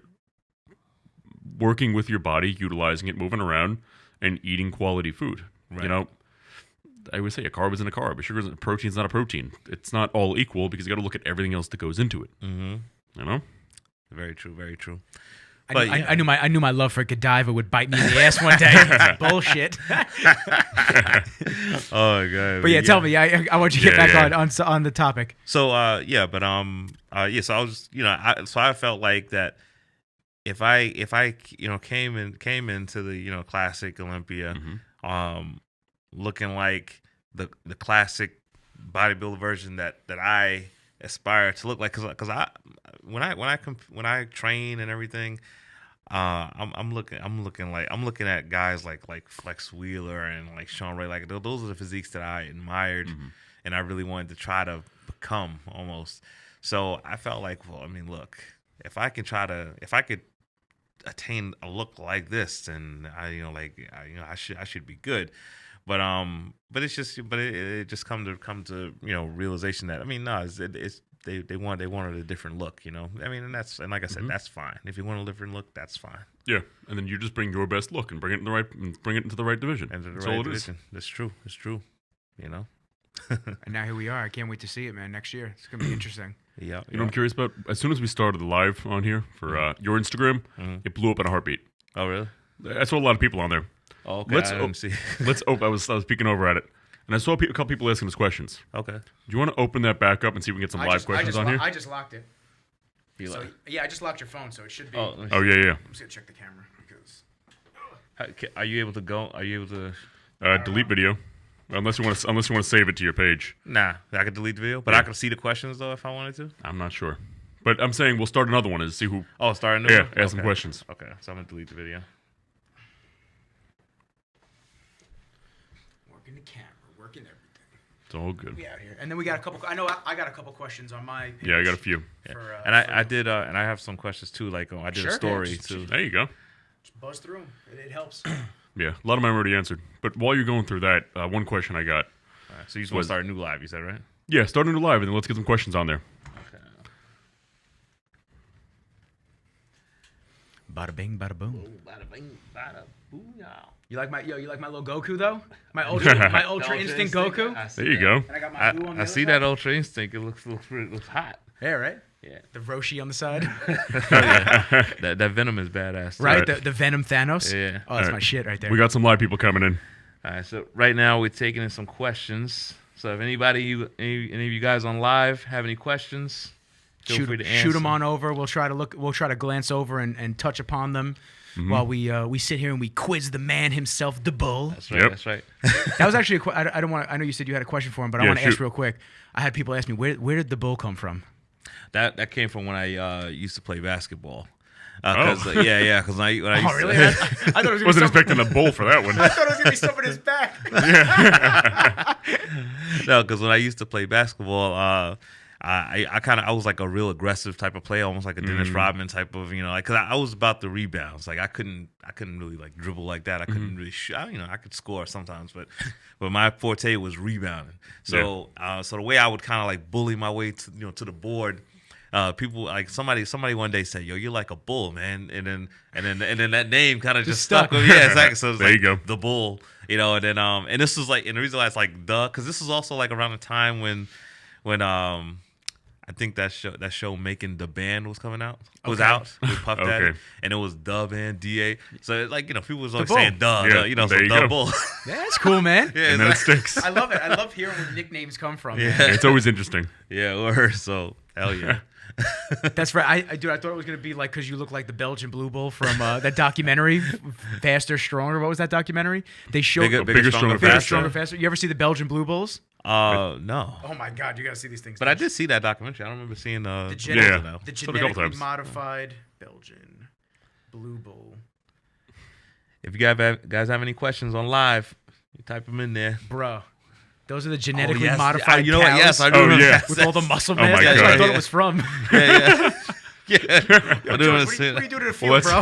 working with your body, utilizing it, moving around, and eating quality food. Right. I always say a carb isn't a carb, a protein's not a protein. It's not all equal because you got to look at everything else that goes into it. Mm-hmm. Very true. Very true. I knew my love for Godiva would bite me in the ass one day. It's bullshit. Oh god. But yeah, tell me. I want you to get back on the topic. So so I was so I felt like that if I came into the classic Olympia, looking like the classic bodybuilder version that I aspire to look like, because when I train and everything, I'm looking at guys like Flex Wheeler and like Sean Ray, like those are the physiques that I admired and I really wanted to try to become almost. So I felt like, well, I mean, look, if I could attain a look like this, then I should be good. But it just come to realization that, I mean, no, they wanted a different look, I mean, and like I said, that's fine. If you want a different look, that's fine. Yeah, and then you just bring your best look and bring it into the right division. And That's all it is. That's true. It's true. And now here we are. I can't wait to see it, man. Next year, it's gonna be interesting. Yeah. You know what I'm curious about? As soon as we started the live on here for your Instagram, it blew up in a heartbeat. Oh, really? I saw a lot of people on there. Oh, okay. Let's I didn't see. I was peeking over at it, and I saw a couple people asking us questions. Okay. Do you want to open that back up and see if we can get some live questions on here? I just locked it. I just locked your phone, so it should be. Oh, Oh yeah. I'm just gonna check the camera because. are you able to go? Are you able to? Delete video, unless you want to save it to your page. Nah, I could delete the video, but Yeah. I could see the questions though if I wanted to. I'm not sure, but I'm saying we'll start another one and see who. Oh, start a new one? Ask some questions. Okay, so I'm gonna delete the video. Working the camera, working everything. It's all good. We out here, and then we got a couple. I know I got a couple questions on my page. Yeah, I got a few. Yeah. For, And I did, and I have some questions too. Like I did Sure, a story yeah, too. There you go. Just buzz through them. It helps. Yeah, a lot of mine already answered. But while you're going through that, one question I got. All right, so you just want to start a new live, you said, right? Yeah, start a new live, and then let's get some questions on there. Okay. Bada bing, bada boom. Bada bing, bada booyah. You like my little Goku though? My ultra instinct Goku. There you go. And I got my blue on the I other see side. that Ultra Instinct. It looks hot. Yeah, right. Yeah. The Roshi on the side. That Venom is badass. Right. Right. The Venom Thanos. Yeah. Oh, that's All my right. shit right there. We got some live people coming in. All right. So right now we're taking in some questions. So if any of you guys on live have any questions, feel free to answer. Shoot them on over. We'll try to glance over and touch upon them while we sit here and we quiz the man himself, the bull. That's right. Yep. That's right. That was actually I don't want. I know you said you had a question for him, but I Yeah, want to ask shoot. real quick. I had people ask me where did the bull come from? That came from when I used to play basketball. Oh. Because when I used Oh, really? to, I thought it was Wasn't gonna be expecting a bull for that one. I thought it was gonna be something in his back. no, because when I used to play basketball, I was like a real aggressive type of player, almost like a Dennis Rodman type of, because I was about the rebounds. Like I couldn't really like dribble like that. I couldn't really shoot. I could score sometimes, but my forte was rebounding. So so the way I would kind of like bully my way to to the board. People like somebody one day said, "Yo, you're like a bull, man," and then that name kind of just stuck with me. Yeah, exactly. So it's There like you go. the bull, and then and this was like, and the reason why it's like because this was also like around the time when I think that show Making the Band was coming out. It was out with Puff Daddy, Okay. and it was Dub and DA. So like people was always Bull. saying Dub, Yeah, so there you Dub go. Bull. Yeah, that's cool, man. Yeah, And then it exactly. sticks. I love it. I love hearing where nicknames come from. Yeah. Man. It's always interesting. Yeah, or so hell yeah. That's right. I thought it was gonna be like because you look like the Belgian Blue Bull from that documentary, Faster, Stronger. What was that documentary? They showed Bigger, stronger, faster. Stronger, Faster. You ever see the Belgian Blue Bulls? No. Oh my God, you gotta see these things. But I did see that documentary. I don't remember seeing the, the gen- Yeah. the Saw it a couple genetically times. modified Belgian Blue Bull. If you guys have any questions on live, you type them in there. Bruh. Those are the genetically yes. modified You know what? cows Yes, I do Oh, remember yeah. that. with all the muscle Oh mass. my That's where I God. thought it was from. Yeah. I do George, want what to see are you that. doing to the Well, field, bro?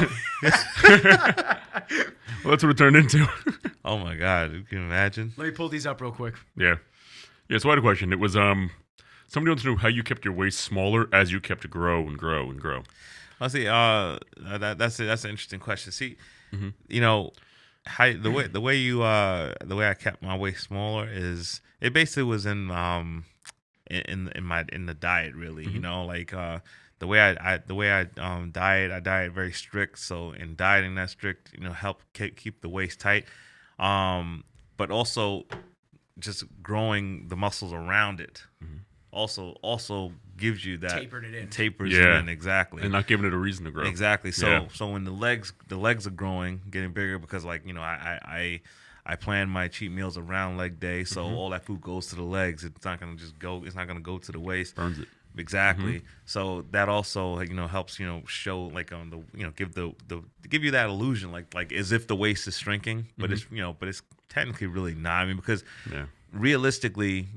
Well, that's what it turned into. Oh my God. You can imagine. Let me pull these up real quick. Yeah. So I had a question. It was somebody wants to know how you kept your waist smaller as you kept to grow and grow and grow. I see. That's an interesting question. See, the way I kept my waist smaller is it basically was in the diet really. The way I diet, I diet very strict. So in dieting that strict, help keep the waist tight, but also just growing the muscles around it. Also gives you that Tapered it in. tapers Yeah. it in exactly. And not giving it a reason to grow. Exactly. So Yeah. so when the legs are growing, getting bigger because I plan my cheat meals around leg day, so all that food goes to the legs. It's not gonna just go. It's not gonna go to the waist. Burns it. Exactly. So that also helps show like on the give you that illusion like as if the waist is shrinking, but it's technically really not. I mean because Yeah. realistically,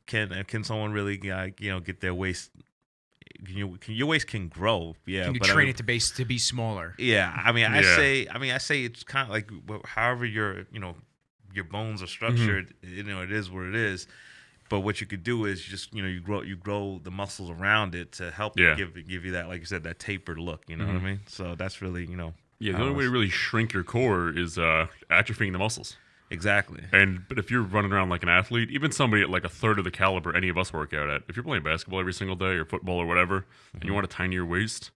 can someone really get their waist? Your waist can grow, yeah. Can you but train it to be smaller? Yeah, I Yeah. say it's kind of like however your bones are structured. It is what it is. But what you could do is just you grow the muscles around it to help Yeah. give you that, like you said, that tapered look. You know what I mean? So that's really Yeah, the how only it way to was. really shrink your core is atrophying the muscles. Exactly. But if you're running around like an athlete, even somebody at like a third of the caliber any of us work out at, if you're playing basketball every single day or football or whatever, and you want a tinier waist,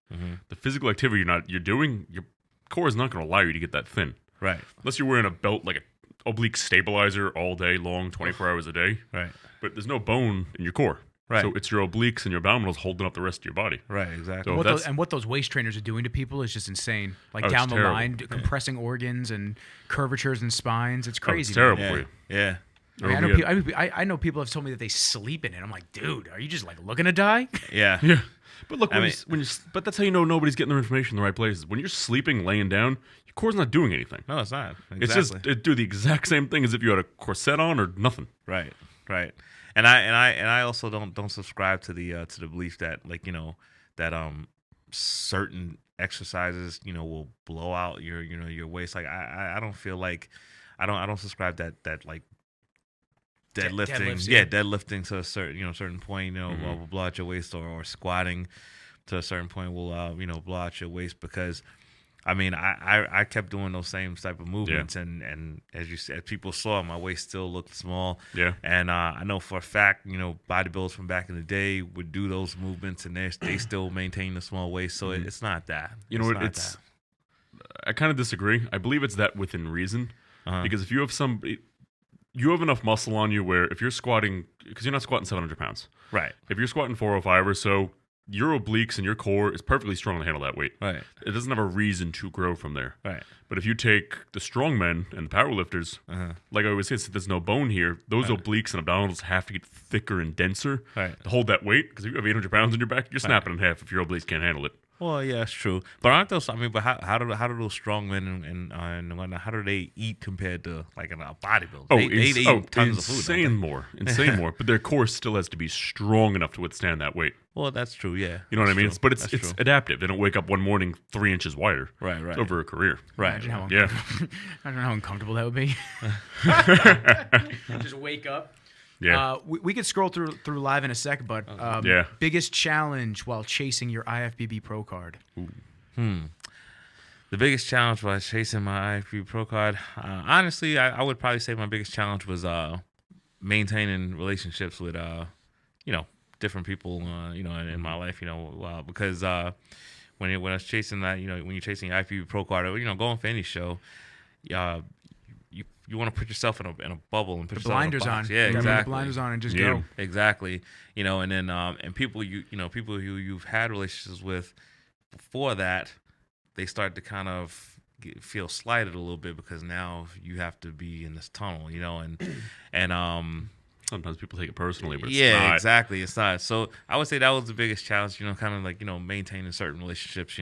the physical activity you're doing, your core is not going to allow you to get that thin. Right. Unless you're wearing a belt like an oblique stabilizer all day long, 24 hours a day. Right. But there's no bone in your core. Right. So it's your obliques and your abdominals holding up the rest of your body. Right. Exactly. So that's- What those waist trainers are doing to people is just insane. Like Oh, it's down the terrible. line, compressing organs and curvatures and spines. It's crazy. it's terrible yeah. for you. Yeah. Man. I know I know people have told me that they sleep in it. I'm like, dude, are you just like looking to die? Yeah. Yeah. But look, I but that's how you know nobody's getting their information in the right places. When you're sleeping, laying down, your core's not doing anything. No, it's not. Exactly. It's just it do the exact same thing as if you had a corset on or nothing. Right, right. And I also don't subscribe to the belief that certain exercises, will blow out your waist. Like I don't feel like I don't subscribe that like deadlifting. Deadlifts, Yeah, yeah. deadlifting to a certain point, will blow out your waist, or squatting to a certain point will blow out your waist, because I mean, I kept doing those same type of movements, and as you said, people saw my waist still looked small. Yeah. And I know for a fact, bodybuilders from back in the day would do those movements, and they still maintain the small waist. So it's not that. You know what? I kind of disagree. I believe it's that within reason, because if you have enough muscle on you where if you're squatting, because you're not squatting 700 pounds, right? If you're squatting 405 or so, your obliques and your core is perfectly strong to handle that weight. Right. It doesn't have a reason to grow from there. Right. But if you take the strong men and the powerlifters, like I always say, since there's no bone here, those obliques and abdominals have to get thicker and denser to hold that weight. Because if you have 800 pounds in your back, you're snapping in half if your obliques can't handle it. Well, yeah, that's true. But aren't those? I mean, but how do those strong men and whatnot, how do they eat compared to like a bodybuilder? They eat tons of food. Insane more. But their core still has to be strong enough to withstand that weight. Well, that's true. Yeah, you know what I mean. True. But it's adaptive. They don't wake up one morning 3 inches wider. Right. It's over a career. Right. I don't know how uncomfortable that would be. Just wake up. Yeah. We could scroll through live in a sec, but biggest challenge while chasing your IFBB Pro card. The biggest challenge while chasing my IFBB Pro card, honestly, I would probably say my biggest challenge was maintaining relationships with different people in my life, because when I was chasing that, when you're chasing your IFBB Pro card, or going for any show, you want to put yourself in a bubble and put the yourself blinders in a box. on. Yeah, exactly. The blinders on and just go. Exactly. And then and people people who you've had relationships with before that, they start to kind of feel slighted a little bit, because now you have to be in this tunnel, and sometimes people take it personally, but it's yeah, not. exactly. It's not. So I would say that was the biggest challenge, kind of like, maintaining certain relationships,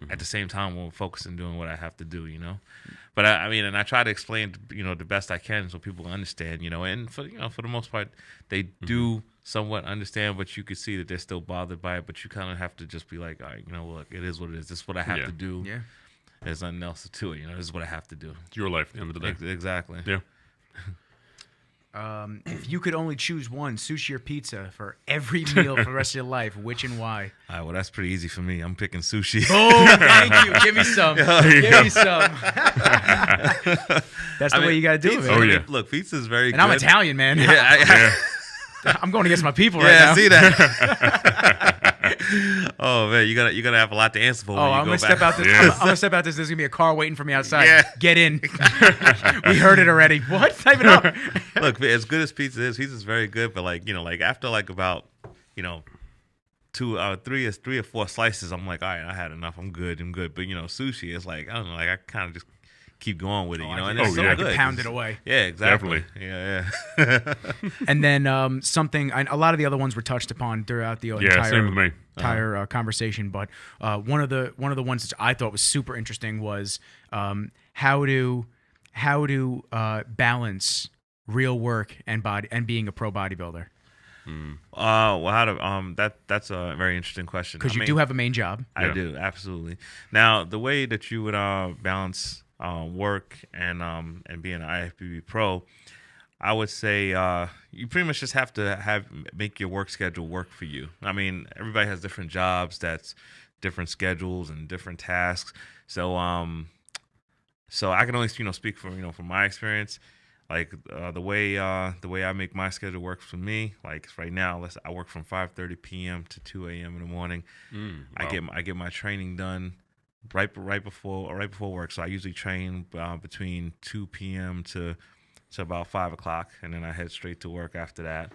at the same time while focusing doing what I have to do, But I mean, and I try to explain, the best I can so people understand, and for the most part, they do somewhat understand, but you could see that they're still bothered by it. But you kind of have to just be like, all right, look, it is what it is. This is what I have to do. Yeah. There's nothing else to it. This is what I have to do. It's your life at the end of the day. Exactly. Yeah. If you could only choose one, sushi or pizza, for every meal for the rest of your life, which and why? All right, well, that's pretty easy for me. I'm picking sushi. Oh, thank you. Give me some. Give me some. That's the way you got to do it, man. Oh, yeah. Look, pizza is very good. And I'm Italian, man. Yeah, I'm going against my people right now. Yeah, see that. Oh man, you gotta have a lot to answer for. When I'm you gonna step out this. Yes. I'm gonna step out this. There's gonna be a car waiting for me outside. Yeah. Get in. We heard it already. What? Type it up. Look, as good as pizza's very good, but like after like about 3 or 4 slices, I'm like, all right, I had enough. I'm good. But sushi is like, I don't know, like I kind of just keep going with it, and it's so I good. could pound it away. Yeah, exactly. Definitely. Yeah. And then something. A lot of the other ones were touched upon throughout the Same with me. entire conversation, but one of the ones that I thought was super interesting was how to balance real work and being a pro bodybuilder. Well, that's a very interesting question. Because you do have a main job. I do, absolutely. Now, the way that you would balance work and being an IFBB pro, I would say you pretty much just have to make your work schedule work for you. I mean, everybody has different jobs, that's different schedules and different tasks. So I can only speak from my experience. Like the way I make my schedule work for me, like right now, I work from 5:30 p.m. to 2 a.m. in the morning. Wow. I get my training done right before work. So I usually train between 2 p.m. to about 5 o'clock, and then I head straight to work after that.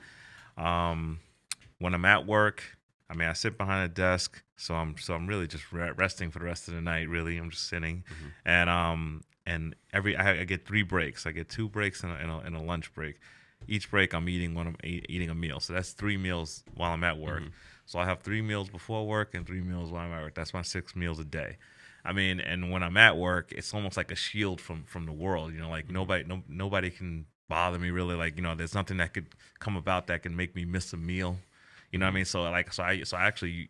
When I'm at work, I mean, I sit behind a desk, so I'm really just resting for the rest of the night. Really, I'm just sitting, and I get 3 breaks. I get 2 breaks and a lunch break. Each break, I'm eating a meal. So that's 3 meals while I'm at work. So I have 3 meals before work and 3 meals while I'm at work. That's my 6 meals a day. I mean, and when I'm at work, it's almost like a shield from the world. Like nobody can bother me really. Like there's nothing that could come about that can make me miss a meal. You know what I mean? So I actually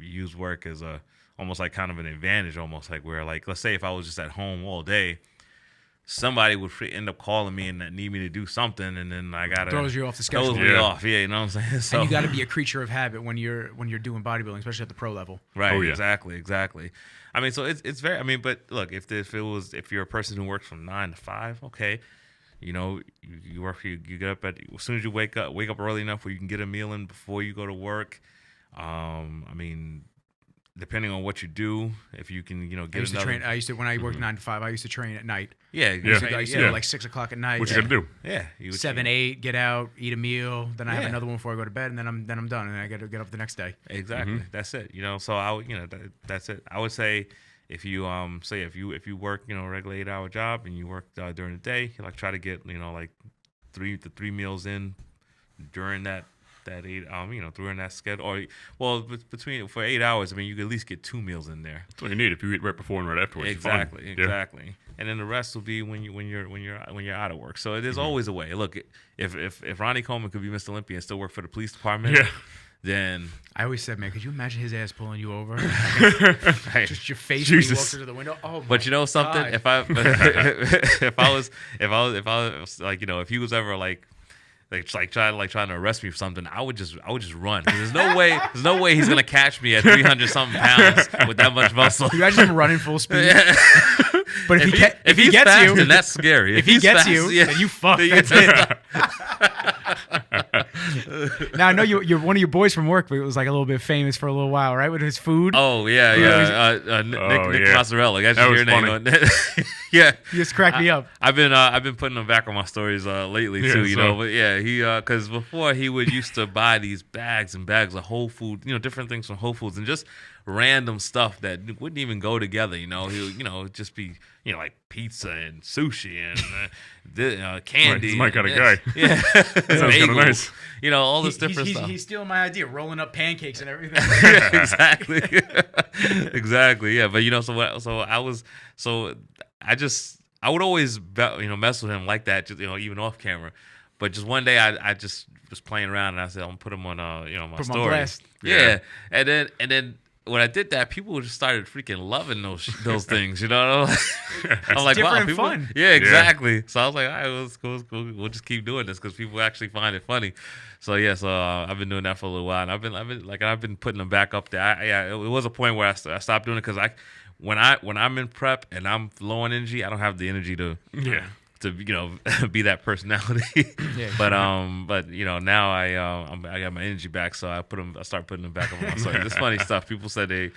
use work as a almost like kind of an advantage, almost like where like let's say if I was just at home all day, somebody would end up calling me and need me to do something, and then I gotta throws you off the schedule. Throws me off, yeah, you know what I'm saying. So, and you got to be a creature of habit when you're doing bodybuilding, especially at the pro level. Right. Oh, yeah. Exactly. I mean, so it's very. I mean, but look, if you're a person who works from 9 to 5, okay, you know, you work. You get up as soon as you wake up early enough where you can get a meal in before you go to work. I mean, depending on what you do, if you can, you know, get another. I used to when I worked 9 to 5. I used to train at night. Yeah. I used to go like 6 o'clock at night. What you got to do? Yeah. 7, 8, get out, eat a meal. Then I have another one before I go to bed, and then I'm done, and then I got to get up the next day. Exactly. That's it. You know. So that's it. I would say if you if you work, you know, a regular 8-hour job and you work during the day, you like try to get, you know, like 3 meals in during that 8 during that schedule, or between for 8 hours, I mean, you can at least get 2 meals in there. That's what you need. If you eat right before and right afterwards, exactly. Yeah. And then the rest will be when you're out of work. So there's always a way. Look, if Ronnie Coleman could be Mr. Olympia and still work for the police department, then I always said, man, could you imagine his ass pulling you over? Right. Just your face when you walk through the window. Oh, but you know something? God. If I was like, you know, if he was ever like trying to arrest me for something, I would just run. There's no way he's gonna catch me at 300 something pounds with that much muscle. You imagine him running full speed. Yeah. But if he gets fast, you, then that's scary. If he gets you, then you fuck. That's it. Now I know you're one of your boys from work, but it was like a little bit famous for a little while, right? With his food. Oh yeah. Nick Mozzarella. That's your name. Yeah, you just cracked me up. I've been putting him back on my stories lately too. You know, but yeah, he because before he would used to buy these bags and bags of Whole Foods, you know, different things from Whole Foods and just random stuff that wouldn't even go together. You know, he just be, you know, like pizza and sushi and candy. He's my kind of guy. Yeah, Sounds kind of nice. You know, all this different stuff. He's stealing my idea, rolling up pancakes and everything. Yeah, exactly. Yeah, but you know, I would always, you know, mess with him like that, just, you know, even off camera. But just one day, I just was playing around and I said, I'm gonna put him on, you know, my put story. him on blast. Yeah, and then when I did that, people just started freaking loving those things. You know, I'm like, different wow, and people, fun. Yeah, exactly. Yeah. So I was like, all right, well, it's cool. We'll just keep doing this because people actually find it funny. So yeah, I've been doing that for a little while, and I've been putting them back up there. It was a point where I stopped doing it because when I'm in prep and I'm low on energy, I don't have the energy to you know be that personality. Yeah, but you know now I got my energy back, so I start putting them back on my story. It's funny stuff. People said they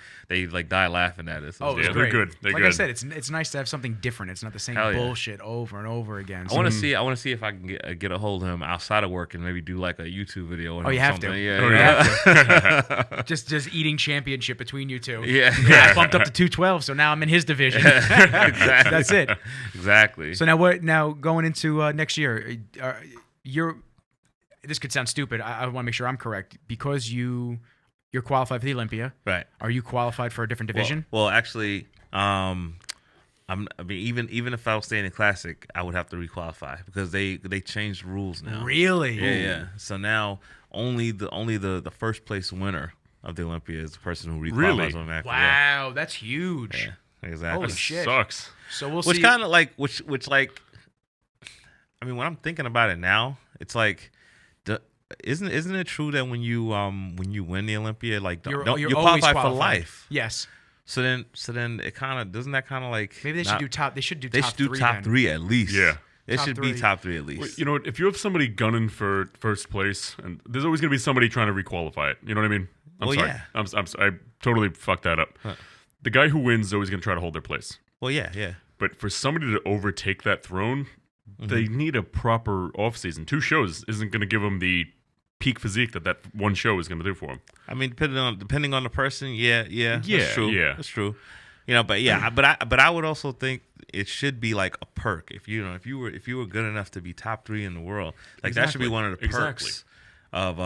like die laughing at it. So it's they're great. Good. They're like good. I said, it's nice to have something different. It's not the same bullshit over and over again. So I want to see if I can get a hold of him outside of work and maybe do like a YouTube video. Oh, you have something. to. Yeah, you have to. just eating championship between you two. Yeah. I bumped up to 212, so now I'm in his division. Exactly. That's it. Exactly. So now going into next year, this could sound stupid. I want to make sure I'm correct because you're qualified for the Olympia. Right. Are you qualified for a different division? Well, actually, even if I was staying in Classic, I would have to requalify because they changed rules now. Really? Yeah. So now only the first place winner of the Olympia is the person who requalifies automatically. Wow, that's huge. Yeah, exactly. Holy shit. Sucks. So we'll see. Which kind of like I mean, when I'm thinking about it now, it's like, isn't it true that when you win the Olympia, like you're qualified for life? Yes. So then it kind of doesn't that kind of like maybe they should do top. They should do top three at least. Yeah. It should be top 3 at least. Well, you know, if you have somebody gunning for first place, and there's always going to be somebody trying to requalify it. You know what I mean? I'm sorry. Yeah. I totally fucked that up. Huh. The guy who wins is always going to try to hold their place. Well, yeah. But for somebody to overtake that throne, they need a proper offseason. 2 shows isn't going to give them the peak physique that one show is going to do for them. I mean, depending on the person, yeah, that's true. Yeah, that's true. You know, but yeah, but I would also think it should be like a perk if you were good enough to be top 3 in the world, like that should be one of the perks of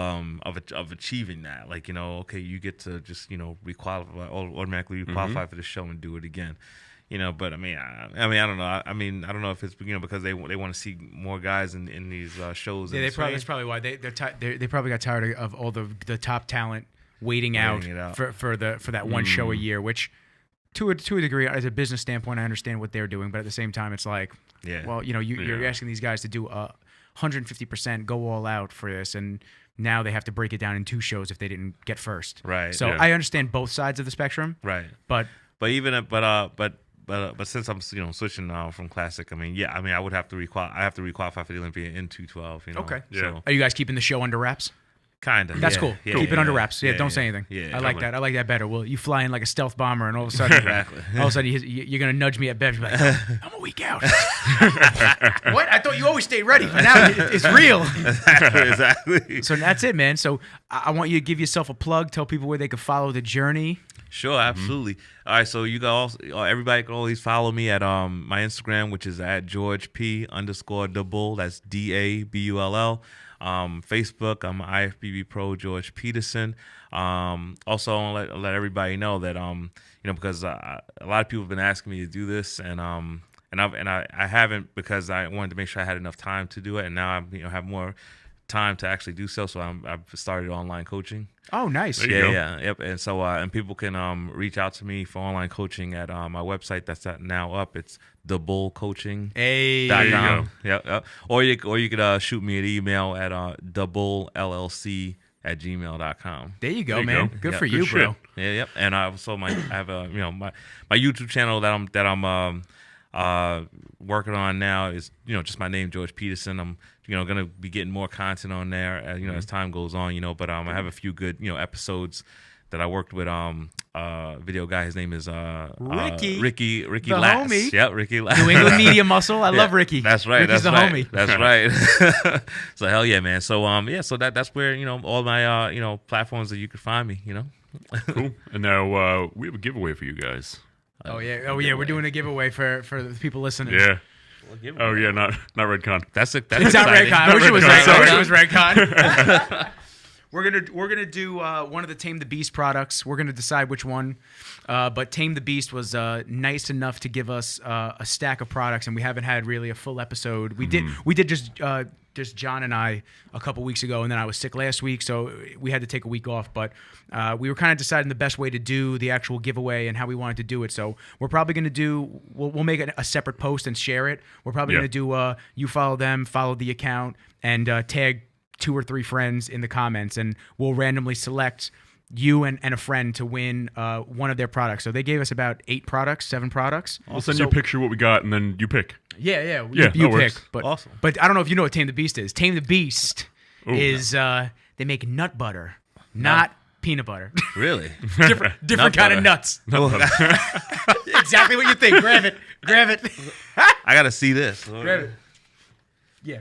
achieving that. Like, you know, okay, you get to just, you know, automatically requalify for the show and do it again. You know, but I mean, I don't know. I don't know if it's, you know, because they want to see more guys in these shows. Yeah, that's probably why they probably got tired of all the top talent waiting out it out. for that one show a year, which to a degree, as a business standpoint, I understand what they're doing, but at the same time, it's like, well, you're asking these guys to do 150%, go all out for this, and now they have to break it down in 2 shows if they didn't get first. Right. So I understand both sides of the spectrum. Right. But since I'm switching from classic, I would have to requalify for the Olympia in 212. Okay. Yeah. So, are you guys keeping the show under wraps? kind of. That's cool. Keep it under wraps. Yeah, don't say anything. Yeah, I like that. I like that better. Well, you fly in like a stealth bomber, and all of a sudden, you're gonna nudge me at bed. You're like, oh, I'm a week out. What? I thought you always stayed ready, but now it's real. Exactly. So that's it, man. So I want you to give yourself a plug. Tell people where they can follow the journey. Sure, absolutely. All right, so you guys, everybody can always follow me at my Instagram, which is at GeorgeP_DaBull. That's DABULL. Facebook, I'm IFBB Pro George Peterson. Also, I want to let everybody know that because a lot of people have been asking me to do this, and I haven't, because I wanted to make sure I had enough time to do it, and now I have more time to actually do so. So I've started online coaching. Oh, nice. Yep. And so and people can reach out to me for online coaching at my website that's now up. It's thebullcoaching.com. Hey, there you go. Yep. Or you could shoot me an email at thebullllc@gmail.com. There you go, man. Good for you, Good bro. Yeah, yep. And I also I have my YouTube channel that I'm working on now is just my name, George Peterson. I'm gonna be getting more content on there as time goes on. But I have a few good the episodes that I worked with video guy. His name is Ricky the Lass. Homie. Yep, Ricky Lass. New England Media Muscle. I love Ricky. That's right. Ricky's That's the right. homie. That's right. So hell yeah, man. So so that's where all my platforms that you could find me. Cool. And now we have a giveaway for you guys. Oh yeah. We're doing a giveeway for the people listening. Yeah. Oh yeah, not Redcon. That's It's not exciting. Redcon. I wish it was Redcon. Redcon. I wish it was Redcon. We're gonna do one of the Tame the Beast products. We're gonna decide which one. But Tame the Beast was nice enough to give us a stack of products, and we haven't had really a full episode. We did just John and I a couple weeks ago, and then I was sick last week, so we had to take a week off. But we were kind of deciding the best way to do the actual giveaway and how we wanted to do it. So we're probably going to do we'll make a separate post and share it. We're probably going to do you follow them, follow the account, and tag 2 or 3 friends in the comments, and we'll randomly select you and a friend to win one of their products. So they gave us about 8 products, 7 products. I'll send you a picture of what we got, and then you pick. Yeah. Yeah, You that pick. works. But, Awesome. But I don't know if you know what Tame the Beast is. Tame the Beast is they make nut butter, not peanut butter. Really? different Nut kind of butter. nuts. Exactly what you think. Grab it. I gotta see this. Grab it. Yeah.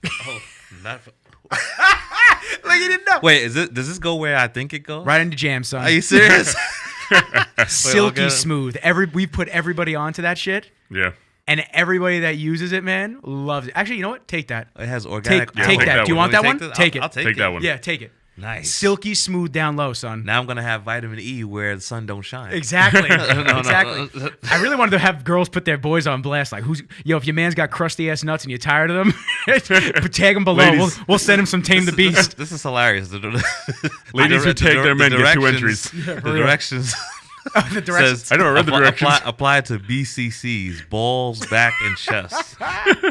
Oh, not. Like you didn't know. Wait, does this go where I think it goes? Right into jam, son. Are you serious? Silky Wait, smooth. We put everybody onto that shit. Yeah. And everybody that uses it, man, loves it. Actually, you know what? Take that. It has organic. Take that. Do you want that one? Take it. I'll take Take it. that one. Yeah, take it. Nice. Silky smooth down low, son. Now I'm gonna have vitamin E where the sun don't shine. Exactly. No. Exactly. I really wanted to have girls put their boys on blast. Like, if your man's got crusty ass nuts and you're tired of them, tag him below. Ladies. We'll send him some Tame the Beast. This is hilarious. Ladies who tag their men get 2 entries. The directions. The directions. Says, I know, I read the directions. Apply to BCCs, balls, back, and chest.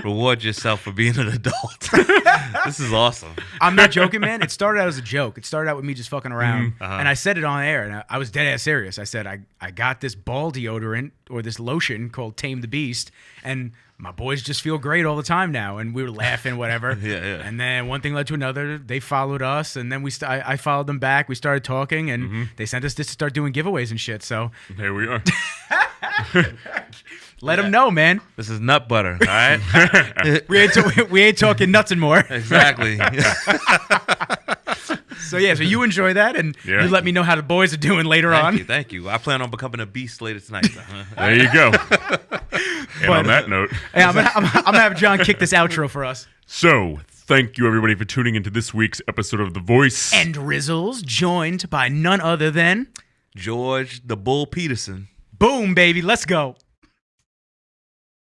Reward yourself for being an adult. This is awesome. I'm not joking, man. It started out as a joke. It started out with me just fucking around. And I said it on air, and I was dead ass serious. I said, I got this ball deodorant or this lotion called Tame the Beast, and my boys just feel great all the time now. And we were laughing, whatever. Yeah. And then one thing led to another. They followed us, and then I followed them back. We started talking, and they sent us this to start doing giveaways and shit. So Here we are. let them know, man. This is nut butter, all right? We ain't talking nuts and more. Exactly. So you enjoy that, and Yeah. you let me know how the boys are doing later on. Thank you. I plan on becoming a beast later tonight. There you go. And on that note, Hey, I'm gonna have John kick this outro for us. so thank you everybody for tuning into this week's episode of The Voice. And Rizzles, joined by none other than George the Bull Peterson. Boom, baby. Let's go.